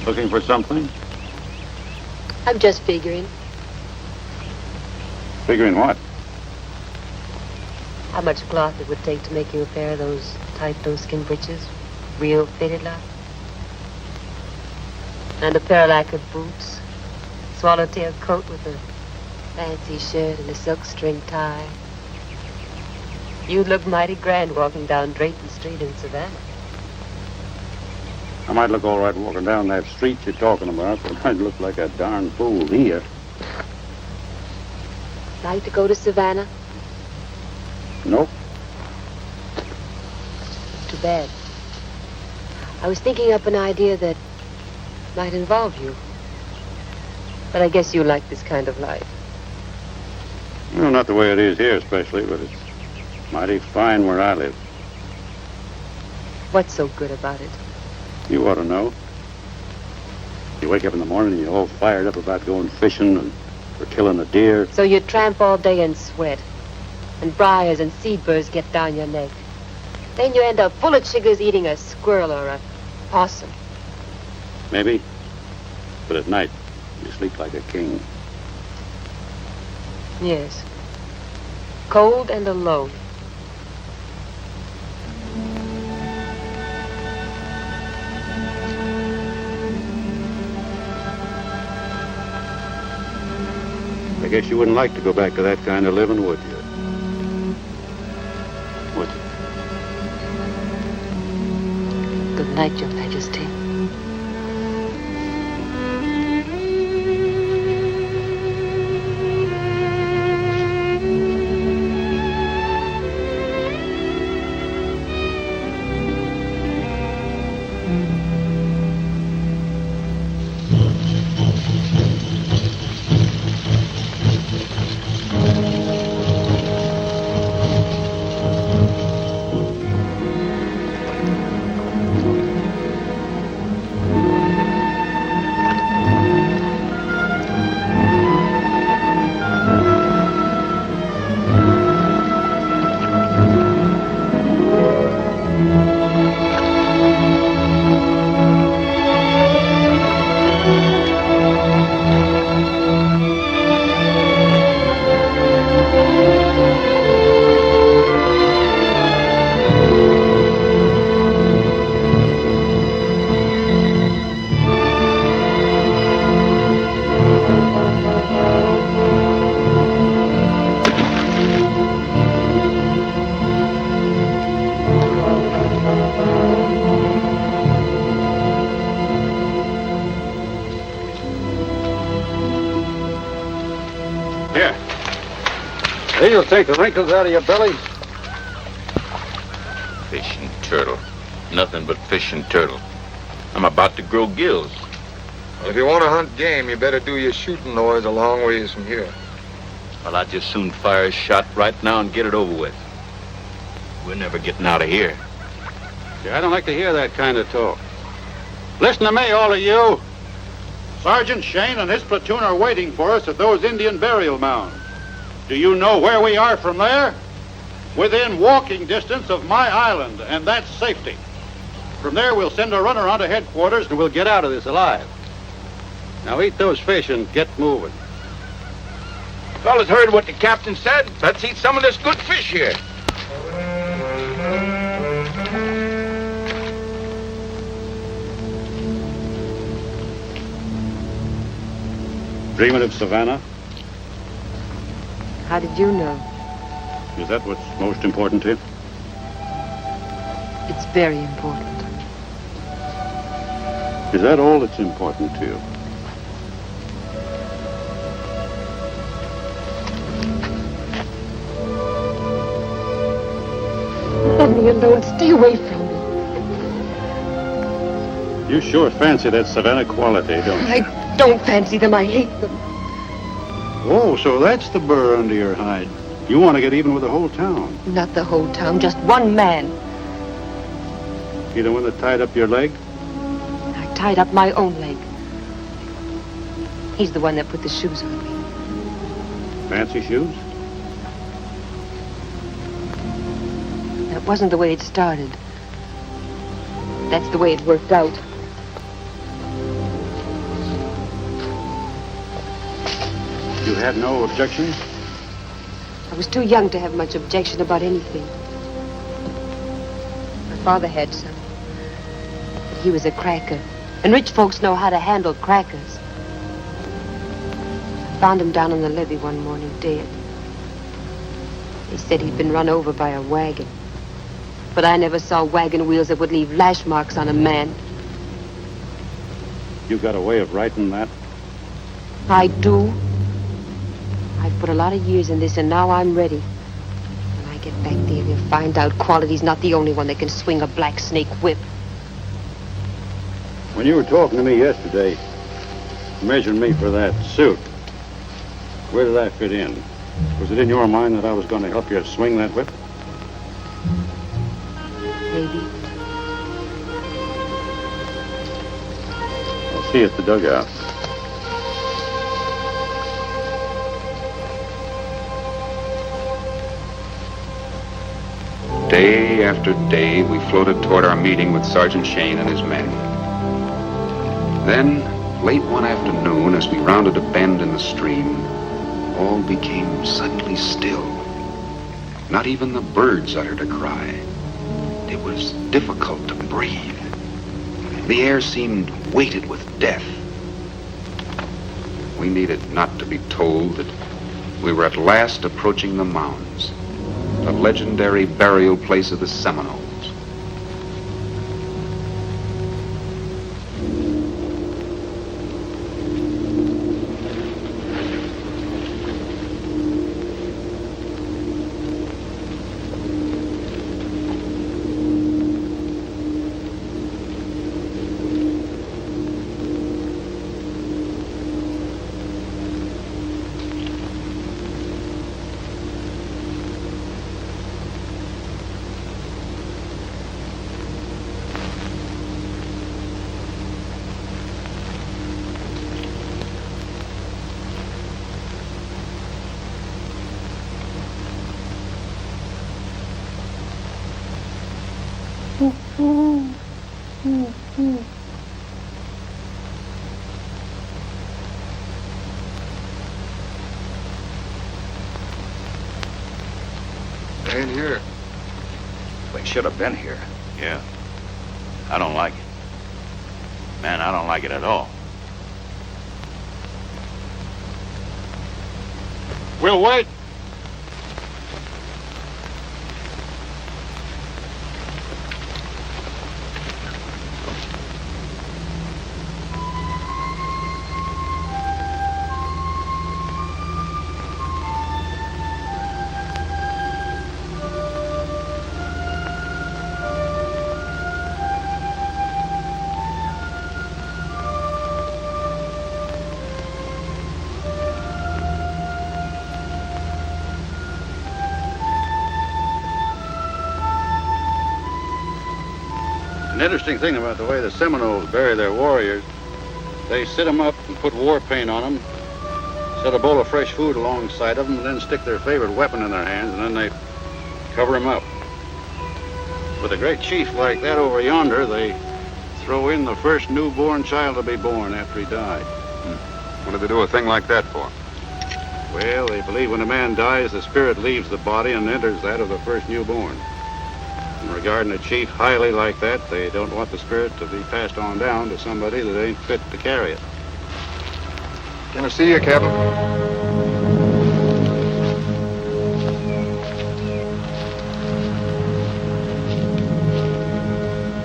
Looking for something? I'm just figuring. Figuring what? How much cloth it would take to make you a pair of those tight doeskin breeches, real fitted like. And a pair of lacquered boots, swallowtail coat with a fancy shirt and a silk string tie. You'd look mighty grand walking down Drayton Street in Savannah. I might look all right walking down that street you're talking about, but I'd look like a darn fool here. Like to go to Savannah? Nope. Too bad. I was thinking up an idea that might involve you. But I guess you like this kind of life. Well, not the way it is here especially, but it's mighty fine where I live. What's so good about it? You ought to know. You wake up in the morning and you're all fired up about going fishing and for killing a deer. So you tramp all day and sweat, and briars and seabirds get down your neck. Then you end up full of chiggers eating a squirrel or a possum. Maybe. But at night, you sleep like a king. Yes. Cold and alone. I guess you wouldn't like to go back to that kind of living, would you? Would you? Good night, Your Majesty. You'll take the wrinkles out of your belly. Fish and turtle. Nothing but fish and turtle. I'm about to grow gills. If you want to hunt game, you better do your shooting noise a long ways from here. Well, I'd just soon fire a shot right now and get it over with. We're never getting out of here. See, I don't like to hear that kind of talk. Listen to me, all of you. Sergeant Shane and his platoon are waiting for us at those Indian burial mounds. Do you know where we are from there? Within walking distance of my island, and that's safety. From there, we'll send a runner on to headquarters, and we'll get out of this alive. Now eat those fish and get moving. Fellas heard what the captain said. Let's eat some of this good fish here. Dreaming of Savannah? How did you know? Is that what's most important to you? It's very important. Is that all that's important to you? Let me alone. Stay away from me. You sure fancy that Savannah quality, don't you? I don't fancy them. I hate them. Oh, so that's the burr under your hide. You want to get even with the whole town. Not the whole town, just one man. He the one that tied up your leg? I tied up my own leg. He's the one that put the shoes on me. Fancy shoes? That wasn't the way it started. That's the way it worked out. You had no objection? I was too young to have much objection about anything. My father had some. But he was a cracker. And rich folks know how to handle crackers. I found him down on the levee one morning, dead. They said he'd been run over by a wagon. But I never saw wagon wheels that would leave lash marks on a man. You got a way of writing that? I do. I've put a lot of years in this, and now I'm ready. When I get back there, you'll find out quality's not the only one that can swing a black snake whip. When you were talking to me yesterday, measuring me for that suit, where did I fit in? Was it in your mind that I was going to help you swing that whip? Maybe. I'll see you at the dugout. Day after day, we floated toward our meeting with Sergeant Shane and his men. Then, late one afternoon, as we rounded a bend in the stream, all became suddenly still. Not even the birds uttered a cry. It was difficult to breathe. The air seemed weighted with death. We needed not to be told that we were at last approaching the mounds, the legendary burial place of the Seminoles. They ain't here. They should have been here. Yeah. I don't like it. Man, I don't like it at all. We'll wait. An interesting thing about the way the Seminoles bury their warriors, they sit them up and put war paint on them, set a bowl of fresh food alongside of them, and then stick their favorite weapon in their hands, and then they cover them up. With a great chief like that over yonder, they throw in the first newborn child to be born after he died. What do they do a thing like that for? Well, they believe when a man dies, the spirit leaves the body and enters that of the first newborn. And regarding a chief highly like that, they don't want the spirit to be passed on down to somebody that ain't fit to carry it. Can I see you, Captain?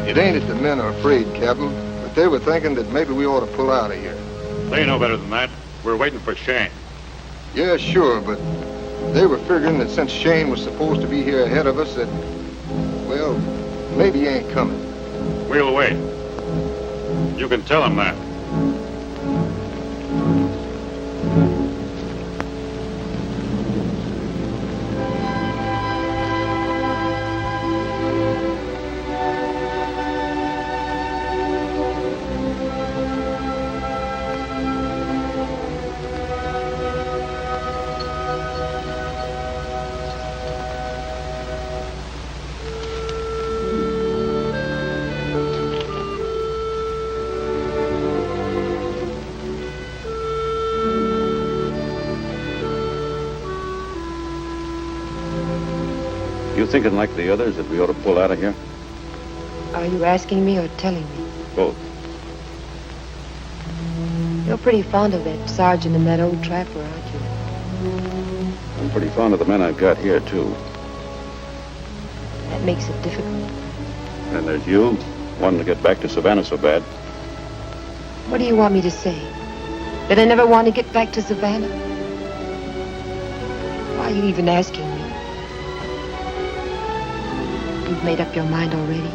It ain't that the men are afraid, Captain, but but they were thinking that maybe we ought to pull out of here. They know better than that. We're waiting for Shane. Yeah, sure, but they were figuring that since Shane was supposed to be here ahead of us, that, well, maybe he ain't coming. We'll wait. You can tell him that. You thinking like the others that we ought to pull out of here? Are you asking me or telling me? Both. You're pretty fond of that sergeant and that old trapper, aren't you? I'm pretty fond of the men I've got here, too. That makes it difficult. And there's you, wanting to get back to Savannah so bad. What do you want me to say? That I never want to get back to Savannah? Why are you even asking me? You've made up your mind already.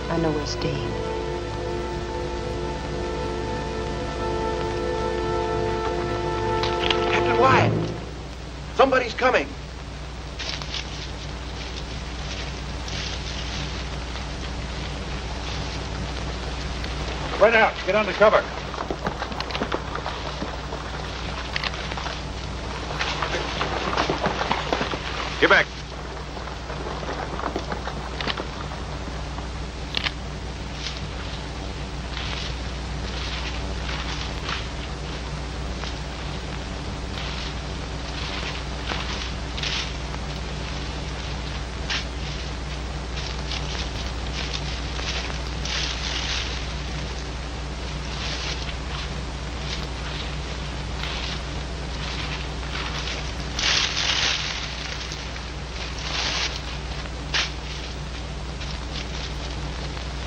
I know we're staying. Captain Wyatt! Somebody's coming. Right out. Get under cover. Get back.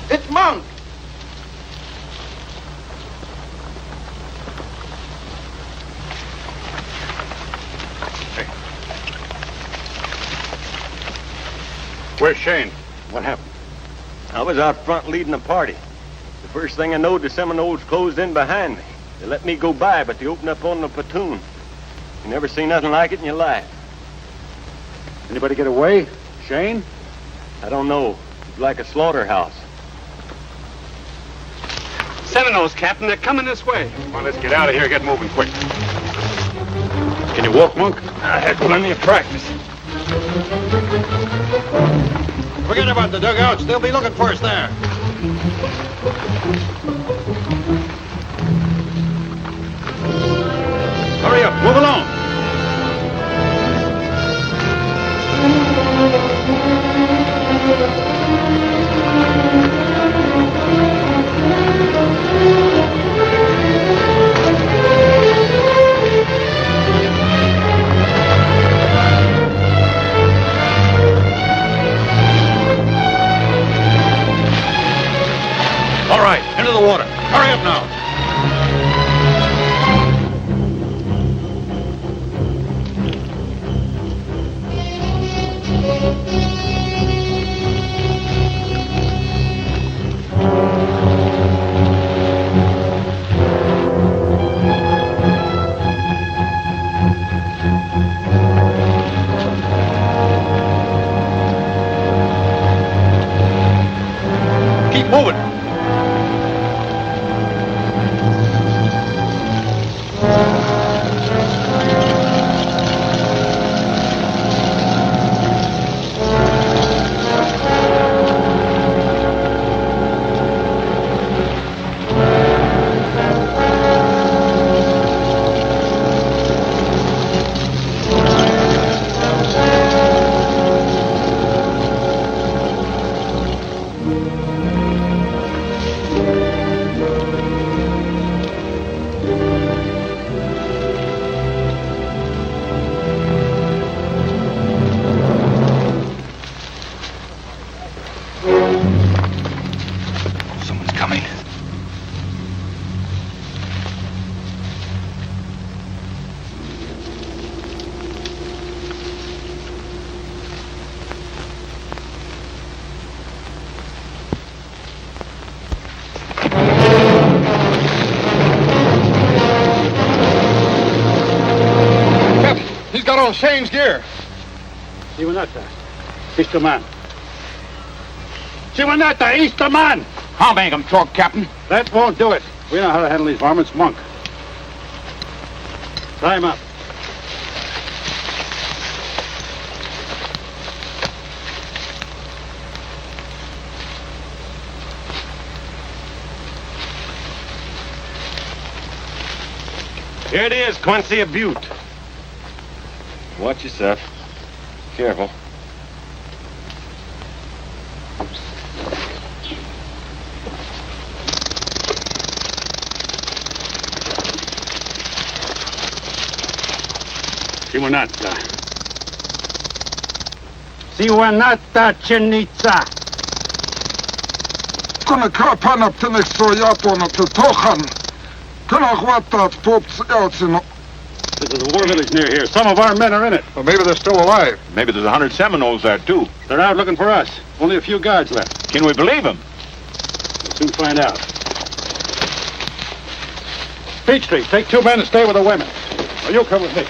It's Monk! Where's Shane? What happened? I was out front leading a party. The first thing I knowed, the Seminoles closed in behind me. They let me go by, but they opened up on the platoon. You never seen nothing like it in your life. Anybody get away? Shane? I don't know. It's like a slaughterhouse. Seminoles, Captain. They're coming this way. Come on, let's get out of here. Get moving quick. Can you walk, Monk? I had plenty of practice. Forget about the dugouts. They'll be looking for us there. Hurry up. Move along. All right, into the water. Hurry up now. Keep moving. on Shane's gear. Simonetta, Easter man. Simonetta, Easter man! How make 'em talk, Captain? That won't do it. We know how to handle these varmints, Monk. Tie him up. Here it is, Quincy, a butte. Watch yourself. Careful. Simonetta. Simonetta, Chenitsa. Kuna kapan up to next door yapon up to Tochan. Kuna gwata pops eltsino. This is a war village near here. Some of our men are in it. Well, maybe they're still alive. Maybe there's 100 Seminoles there, too. They're out looking for us. Only a few guards left. Can we believe them? We'll soon find out. Peachtree, take 2 men and stay with the women. Or you'll come with me.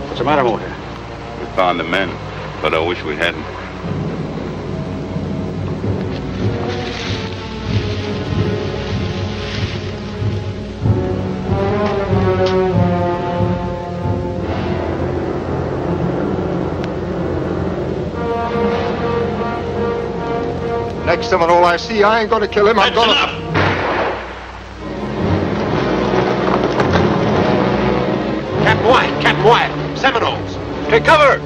What's the matter, Motor? We found the men, but I wish we hadn't. Next Seminole I see, I ain't gonna kill him. I'm gonna... Enough. Captain Wyatt, Seminoles. Take cover.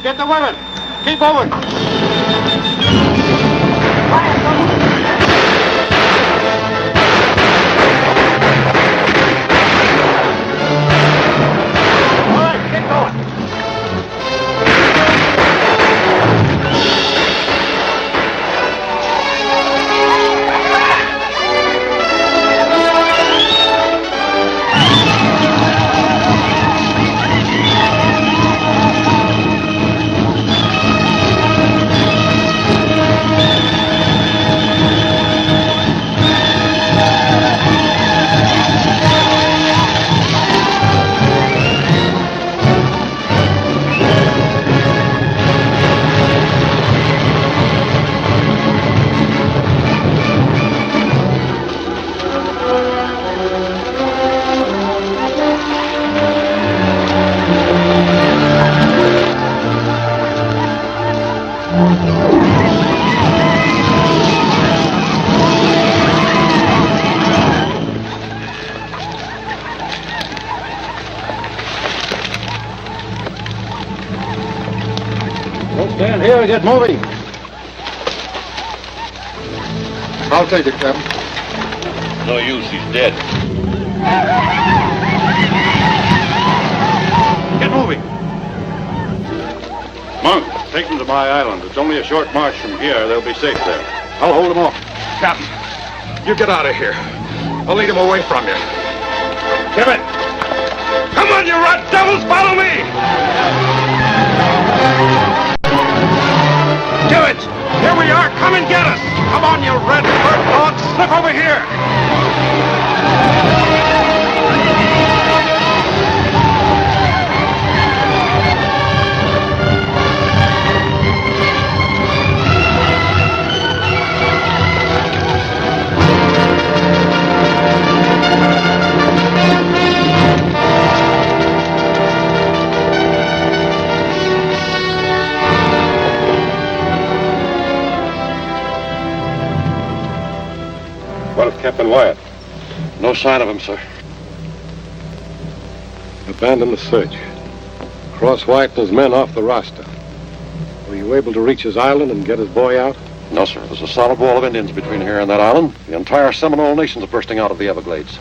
Get the women. Keep moving. All right, get going. Stand here and get moving. I'll take it, Captain. No use, he's dead. Get moving. Monk, take them to my island. It's only a short march from here. They'll be safe there. I'll hold them off. Captain, you get out of here. I'll lead him away from you. Give it. Come on, you rat devils, follow me! Do it! Here we are, come and get us! Come on, you red bird dogs, slip over here! What of Captain Wyatt? No sign of him, sir. Abandon the search. Cross Wyatt and his men off the roster. Were you able to reach his island and get his boy out? No, sir. There's a solid wall of Indians between here and that island. The entire Seminole Nation's bursting out of the Everglades.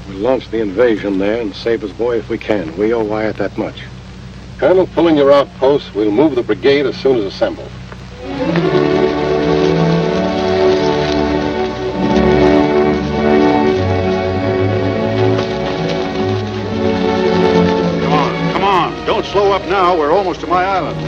We'll launch the invasion there and save his boy if we can. We owe Wyatt that much. Colonel, pulling your outposts, we'll move the brigade as soon as assembled. Come on. Don't slow up now. We're almost to my island.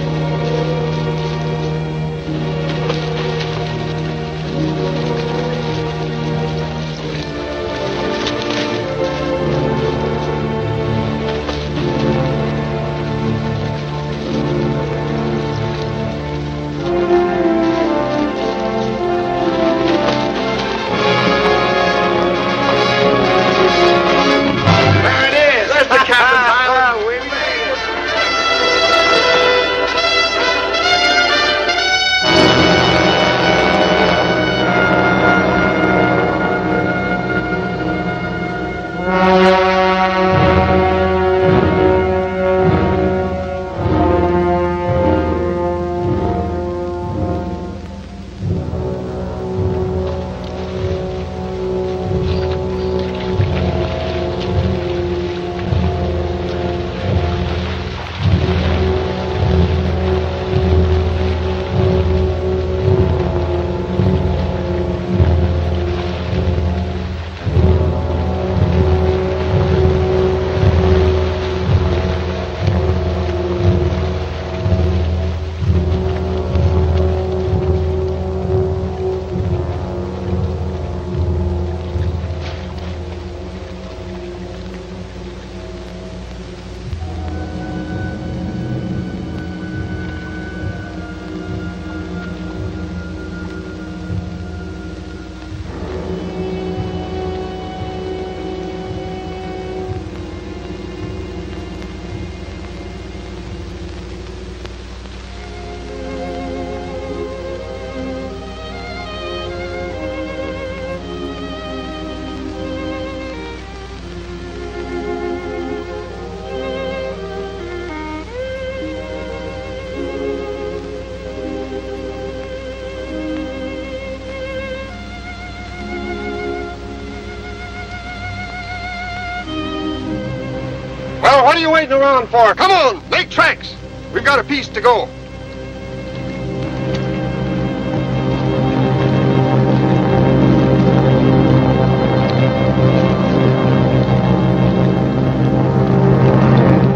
Well, what are you waiting around for? Come on, make tracks. We've got a piece to go.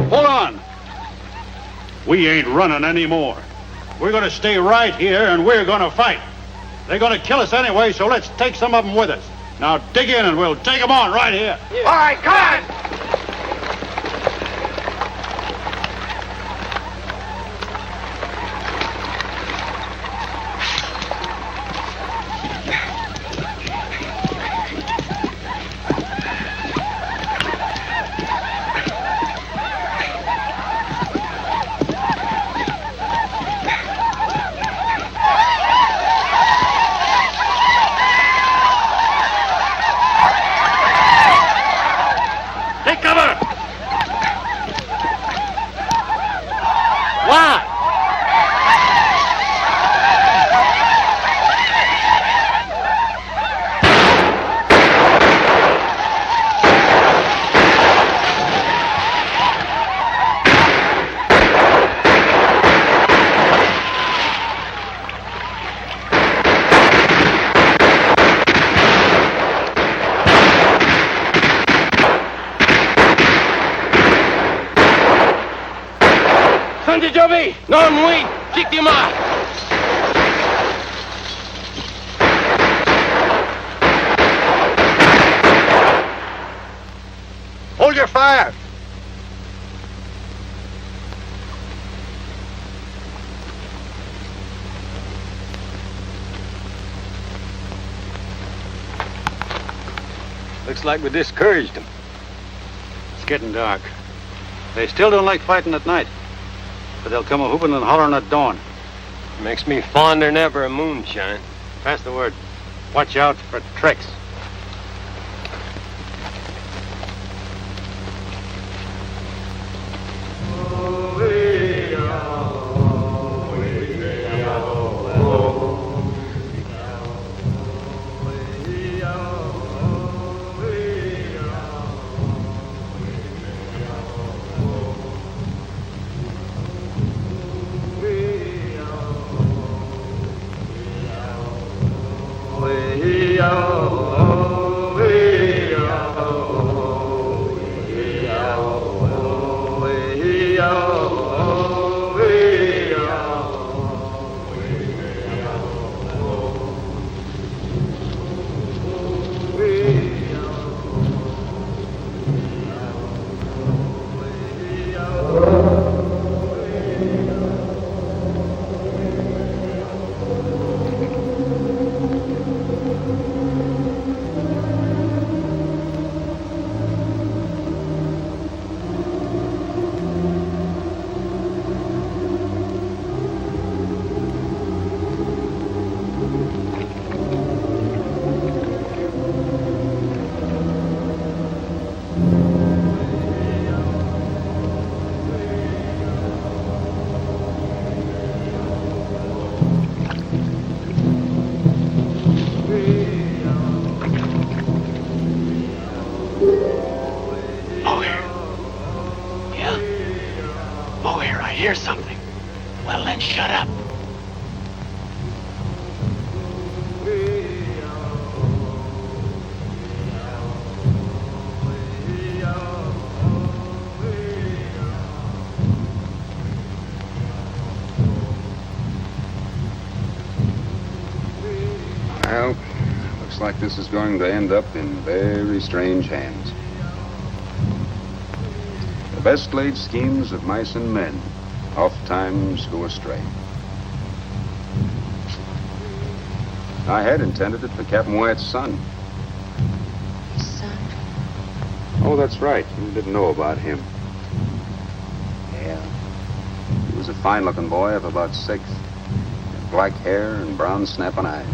Hold on. We ain't running anymore. We're going to stay right here, and we're going to fight. They're going to kill us anyway, so let's take some of them with us. Now dig in, and we'll take them on right here. All right, come on. ¿Dónde yo vi? No, muy. Víctima. Hold your fire! Looks like we discouraged them. It's getting dark. They still don't like fighting at night. But they'll come a-whooping and hollering at dawn. Makes me fonder than ever of moonshine. Pass the word. Watch out for tricks. Hear something. Well, then shut up. Well, looks like this is going to end up in very strange hands. The best laid schemes of mice and men oftentimes go astray. I had intended it for Captain Wyatt's son. His son? Oh, that's right. You didn't know about him. Yeah. He was a fine-looking boy of about 6. Black hair and brown snapping eyes.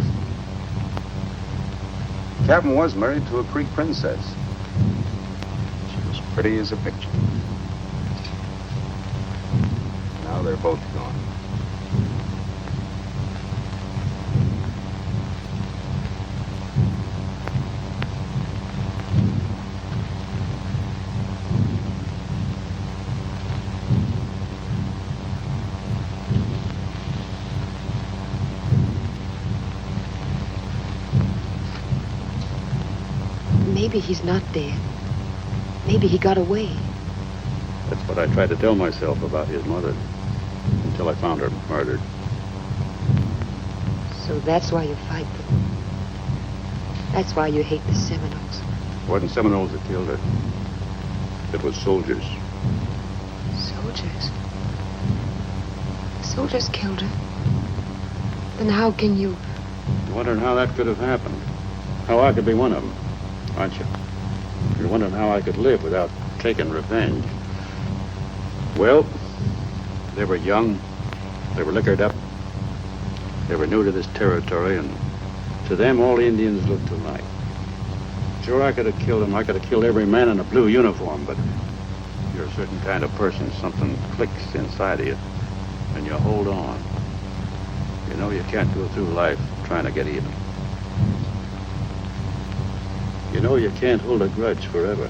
Captain was married to a Creek princess. She was pretty as a picture. Now they're both gone. Maybe he's not dead. Maybe he got away. That's what I tried to tell myself about his mother. Until I found her murdered. So that's why you fight them. That's why you hate the Seminoles. It wasn't Seminoles that killed her. It was soldiers. Soldiers? Soldiers killed her. Then how can you... You're wondering how that could have happened. How I could be one of them, aren't you? You're wondering how I could live without taking revenge. Well, they were young, they were liquored up, they were new to this territory, and to them all Indians looked alike. Sure, I could have killed them, I could have killed every man in a blue uniform, but you're a certain kind of person, something clicks inside of you, and you hold on. You know you can't go through life trying to get even. You know you can't hold a grudge forever.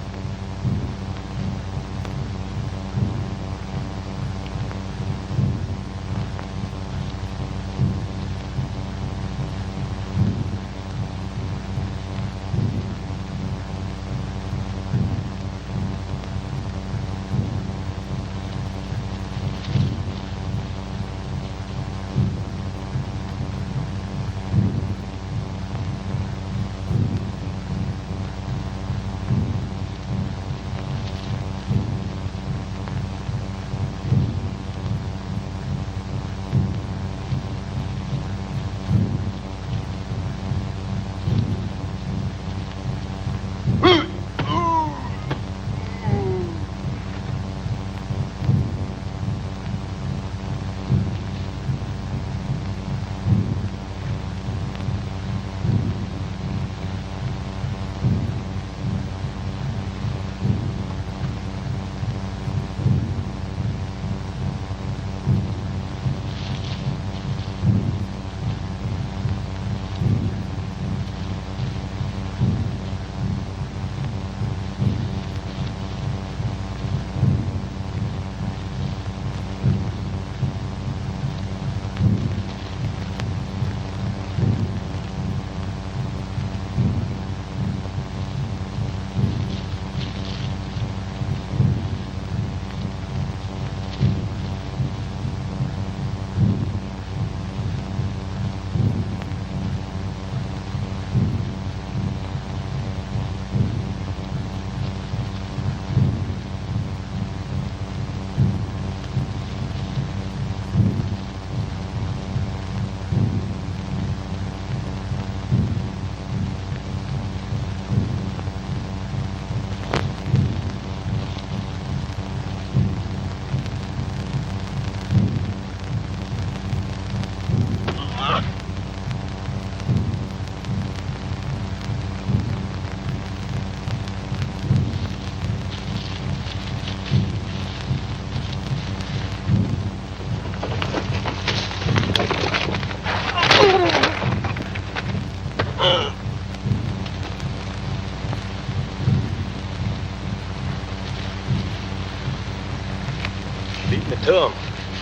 Get to them.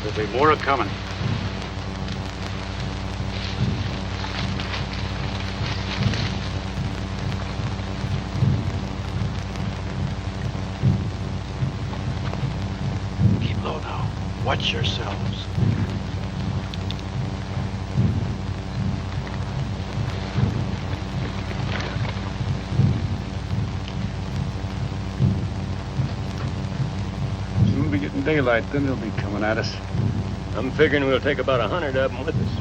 There'll be more coming. Keep low now. Watch yourselves. Soon we'll be getting daylight, then they'll be coming at us. I'm figuring we'll take about 100 of them with us.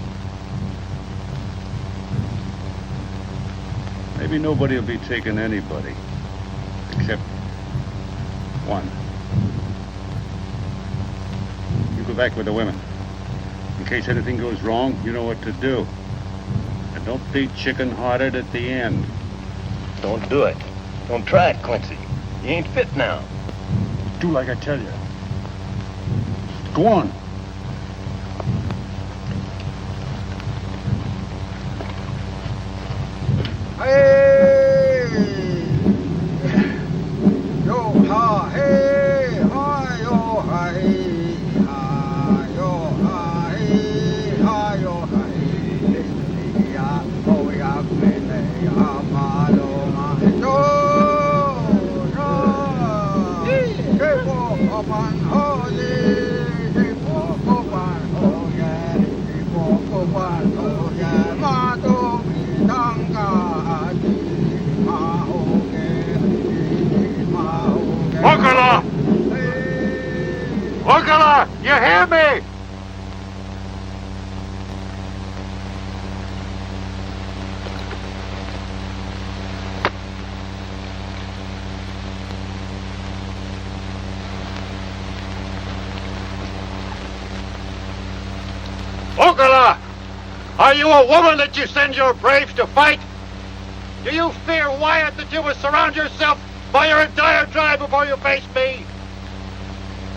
Maybe nobody will be taking anybody. Except one. You go back with the women. In case anything goes wrong, you know what to do. And don't be chicken-hearted at the end. Don't do it. Don't try it, Quincy. You ain't fit now. Do like I tell you. Go on. Hey! Yo ha hey ha yo ha hey ha yo ha hey ha yo ha hey ya oh ya mele ya ma lo ma yo yo ke po man ho ye ke po man ho ye ke po man ho ye ma to mi dang ka Okala! Okala! You hear me? Okala! Are you a woman that you send your braves to fight? Do you fear, Wyatt, that you will surround yourself by your entire tribe before you face me?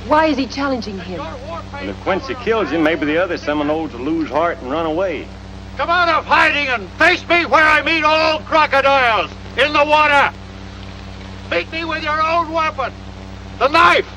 Why is he challenging him? And if Quincy kills him, maybe the other Seminoles will lose heart and run away. Come out of hiding and face me where I meet all crocodiles, in the water. Meet me with your own weapon, the knife.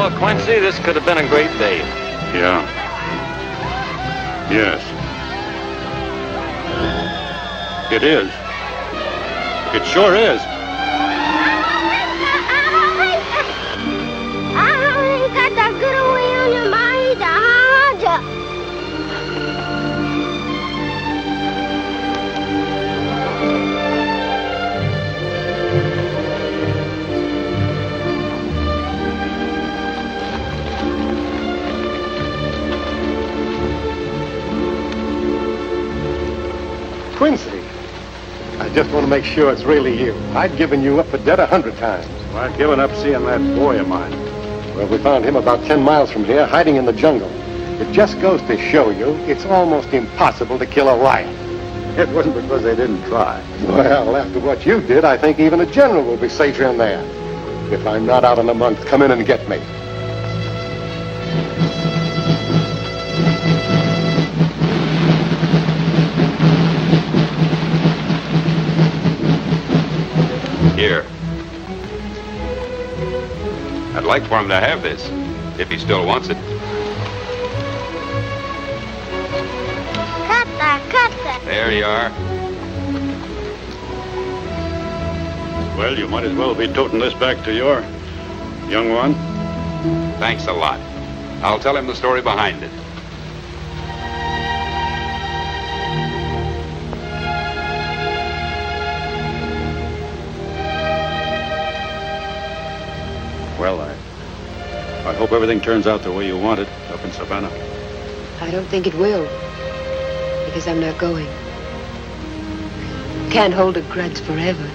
Well, Quincy, this could have been a great day. Yeah. Yes. It is. It sure is. Quincy, I just want to make sure it's really you. I'd given you up for dead 100 times. Well, I've given up seeing that boy of mine. Well, we found him about 10 miles from here, hiding in the jungle. It just goes to show you it's almost impossible to kill a riot. It wasn't because they didn't try. Well, after what you did, I think even a general will be safer in there. If I'm not out in a month, come in and get me. Here. I'd like for him to have this, if he still wants it. There you are. Well, you might as well be toting this back to your young one. Thanks a lot. I'll tell him the story behind it. Well, I hope everything turns out the way you want it up in Savannah. I don't think it will, because I'm not going. Can't hold a grudge forever.